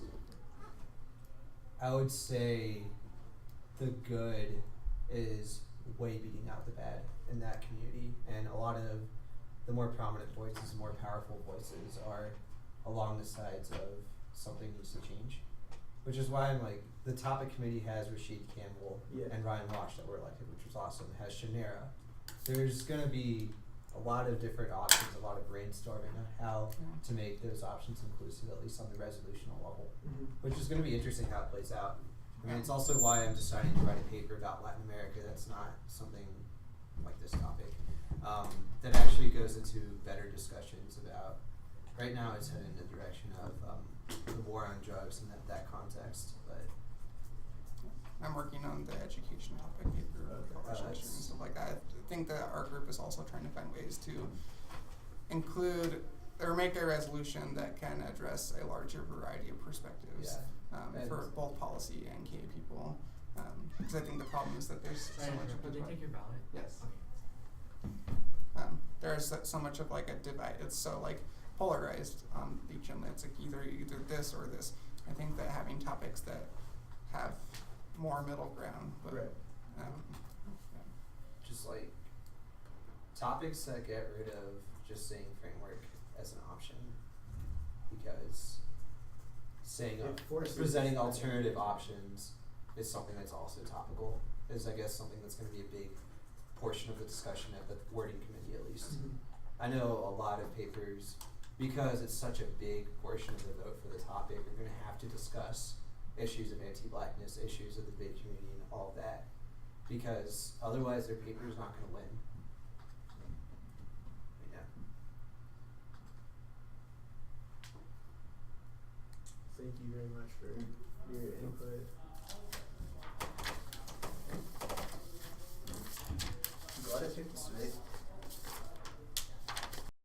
I would say the good is way beating out the bad in that community, and a lot of the more prominent voices, more powerful voices are along the sides of something needs to change, which is why I'm like, the topic committee has Rashid Campbell and Ryan Walsh that were elected, which was awesome. It has Shanera. There's going to be a lot of different options, a lot of brainstorming on how to make those options inclusive, at least on the resolutional level, which is going to be interesting how it plays out. I mean, it's also why I'm deciding to write a paper about Latin America that's not something like this topic, that actually goes into better discussions about, right now it's headed in the direction of the war on drugs and that context, but I'm working on the education topic paper and stuff like that. I think that our group is also trying to find ways to include or make a resolution that can address a larger variety of perspectives for both policy and KA people. Because I think the problem is that there's so much. Did they take your ballot? Yes. There's so much of like a divide. It's so like polarized on each end. It's like either this or this. I think that having topics that have more middle ground, but just like topics that get rid of just saying framework as an option, because saying presenting alternative options is something that's also topical, is I guess something that's going to be a big portion of the discussion at the wording committee at least. I know a lot of papers, because it's such a big portion of the vote for the topic, are going to have to discuss issues of anti-blackness, issues of the big community, and all of that, because otherwise their paper is not going to win. Thank you very much for your input.